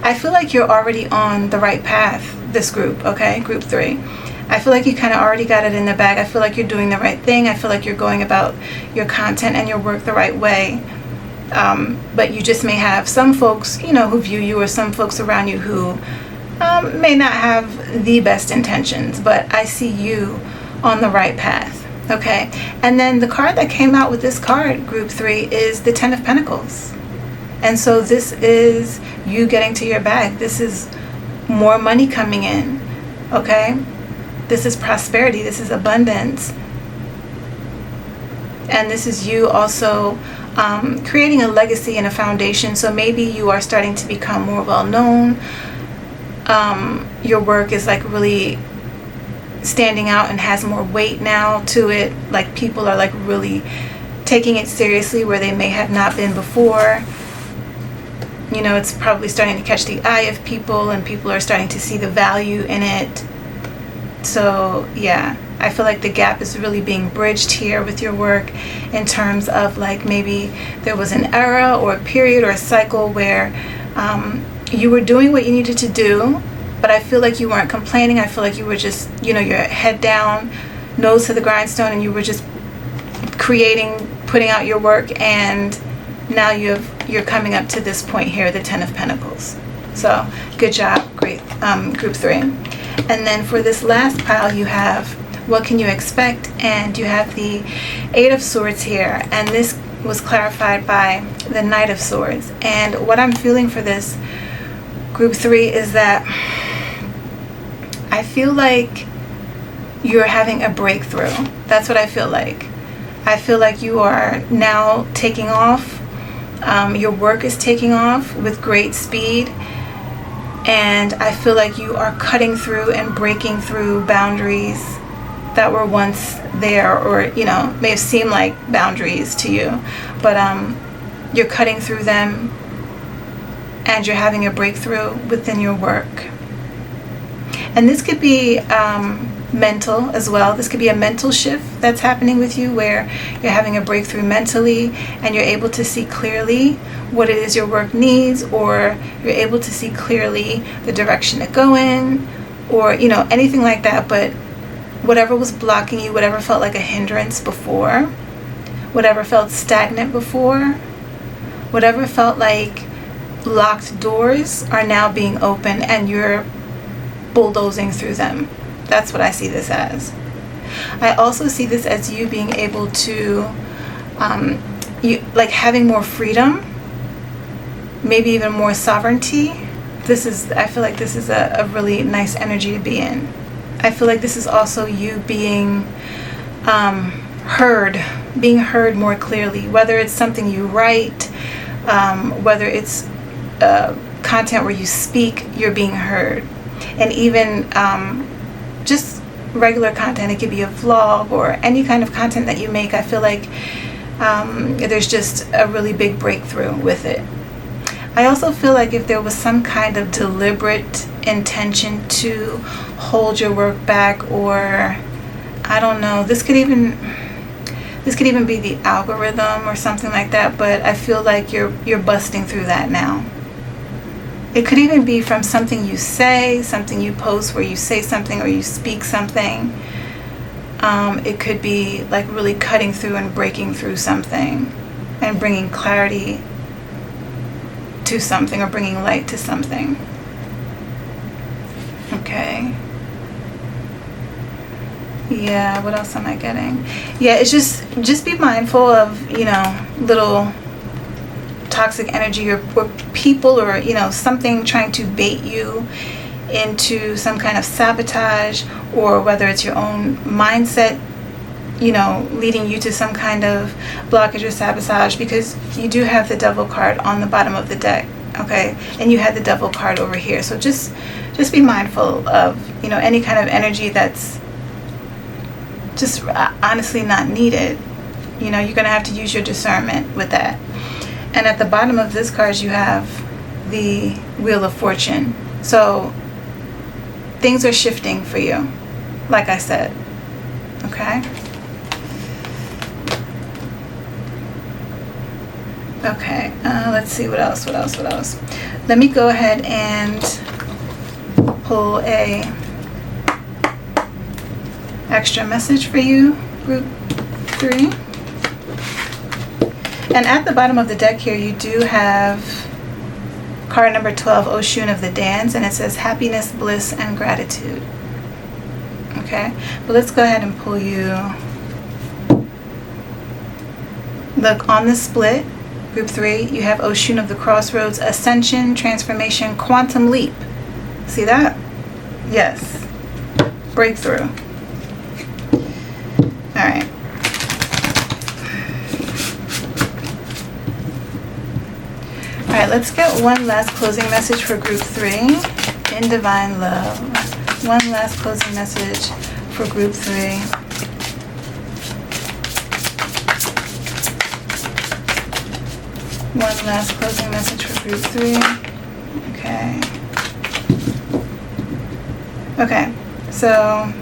I feel like you're already on the right path, this group, okay, group 3. I feel like you kind of already got it in the bag. I feel like you're doing the right thing. I feel like you're going about your content and your work the right way. But you just may have some folks, who view you, or some folks around you who may not have the best intentions, but I see you on the right path. Okay, and then the card that came out with this card, group 3, is the 10 of Pentacles. And so this is you getting to your bag. This is more money coming in. Okay, this is prosperity. This is abundance. And this is you also creating a legacy and a foundation. So maybe you are starting to become more well known. Your work is like really standing out and has more weight now to it. Like people are like really taking it seriously where they may have not been before. It's probably starting to catch the eye of people, and people are starting to see the value in it. So yeah, I feel like the gap is really being bridged here with your work, in terms of like maybe there was an era or a period or a cycle where you were doing what you needed to do, but I feel like you weren't complaining. I feel like you were just, your head down, nose to the grindstone, and you were just creating, putting out your work, and now you're coming up to this point here, the 10 of Pentacles. So good job, great, group 3. And then for this last pile, you have what can you expect, and you have the 8 of Swords here, and this was clarified by the Knight of Swords. And what I'm feeling for this group 3 is that I feel like you're having a breakthrough. That's what I feel like. I feel like you are now taking off. Your work is taking off with great speed. And I feel like you are cutting through and breaking through boundaries that were once there, or, may have seemed like boundaries to you. But you're cutting through them, and you're having a breakthrough within your work. And this could be mental as well. This could be a mental shift that's happening with you, where you're having a breakthrough mentally, and you're able to see clearly what it is your work needs, or you're able to see clearly the direction to go in, or anything like that. But whatever was blocking you, whatever felt like a hindrance before, whatever felt stagnant before, whatever felt like locked doors, are now being open, and you're bulldozing through them. That's what I see this as. I also see this as you being able to having more freedom, maybe even more sovereignty. I feel like this is a really nice energy to be in. I feel like this is also you being heard more clearly, whether it's something you write, whether it's content where you speak, you're being heard. And even just regular content, it could be a vlog or any kind of content that you make. I feel like there's just a really big breakthrough with it. I also feel like if there was some kind of deliberate intention to hold your work back, or I don't know, this could even be the algorithm or something like that, but I feel like you're busting through that now. It could even be from something you say, something you post where you say something or you speak something. It could be like really cutting through and breaking through something and bringing clarity to something, or bringing light to something. Okay. Yeah, what else am I getting? Yeah, it's just be mindful of, little toxic energy or people, or something trying to bait you into some kind of sabotage, or whether it's your own mindset leading you to some kind of blockage or sabotage, because you do have the Devil card on the bottom of the deck, okay, and you had the Devil card over here. So just be mindful of any kind of energy that's just honestly not needed. You're gonna have to use your discernment with that. And at the bottom of this card, you have the Wheel of Fortune. So things are shifting for you, like I said. Okay? Okay, let's see what else. Let me go ahead and pull a extra message for you, group 3. And at the bottom of the deck here, you do have card number 12, Oshun of the Dance, and it says happiness, bliss, and gratitude. Okay, but let's go ahead and pull you. Look, on the split, group 3, you have Oshun of the Crossroads, Ascension, Transformation, Quantum Leap. See that? Yes. Breakthrough. All right. All right, let's get one last closing message for group 3 in divine love. One last closing message for group 3. One last closing message for group 3. Okay. Okay, so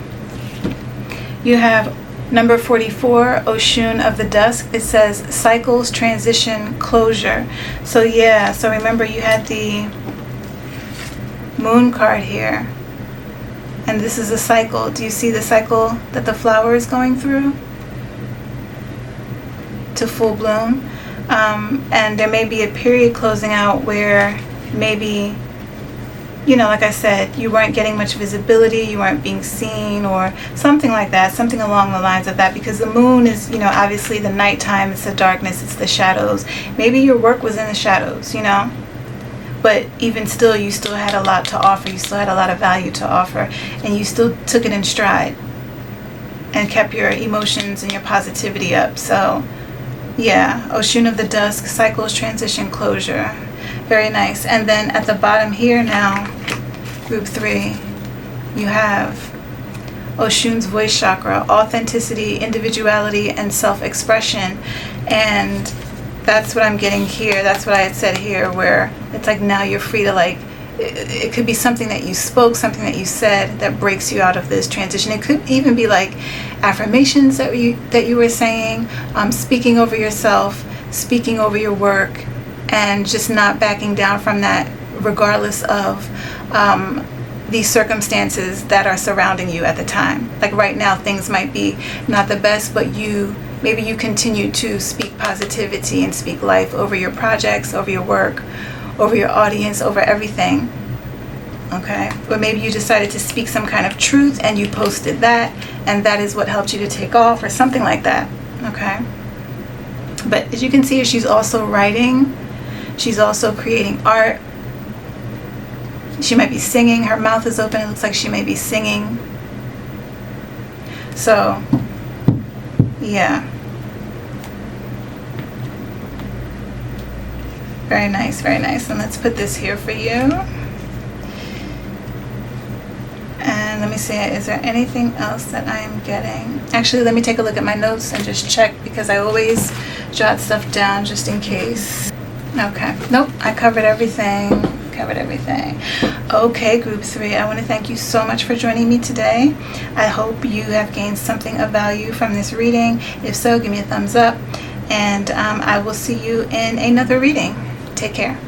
you have number 44, Oshun of the Dusk. It says cycles, transition, closure. So yeah, so remember you had the moon card here. And this is a cycle. Do you see the cycle that the flower is going through? To full bloom. And there may be a period closing out where maybe, you know, like I said, you weren't getting much visibility, you weren't being seen, or something like that, something along the lines of that, because the moon is, you know, obviously the nighttime, it's the darkness, it's the shadows. Maybe your work was in the shadows, you know, but even still, you still had a lot to offer, you still had a lot of value to offer, and you still took it in stride and kept your emotions and your positivity up. So yeah, Oshun of the Dusk, cycles, transition, closure. Very nice. And then at the bottom here now, group 3, you have Oshun's voice chakra, authenticity, individuality, and self-expression. And that's what I'm getting here. That's what I had said here, where it's like now you're free to, like, it could be something that you spoke, something that you said that breaks you out of this transition. It could even be like affirmations that you were saying, speaking over yourself, speaking over your work, and just not backing down from that, regardless of these circumstances that are surrounding you at the time. Like right now, things might be not the best, but maybe you continue to speak positivity and speak life over your projects, over your work, over your audience, over everything. Okay, but maybe you decided to speak some kind of truth and you posted that, and that is what helped you to take off, or something like that. Okay, but as you can see, she's also writing, she's also creating art, she might be singing, her mouth is open, it looks like she may be singing. So yeah, very nice, very nice. And let's put this here for you. And let me see, is there anything else that I am getting? Actually, let me take a look at my notes and just check, because I always jot stuff down just in case. Okay, nope, I covered everything. Okay, group 3, I want to thank you so much for joining me today. I hope you have gained something of value from this reading. If so, give me a thumbs up, and I will see you in another reading. Take care.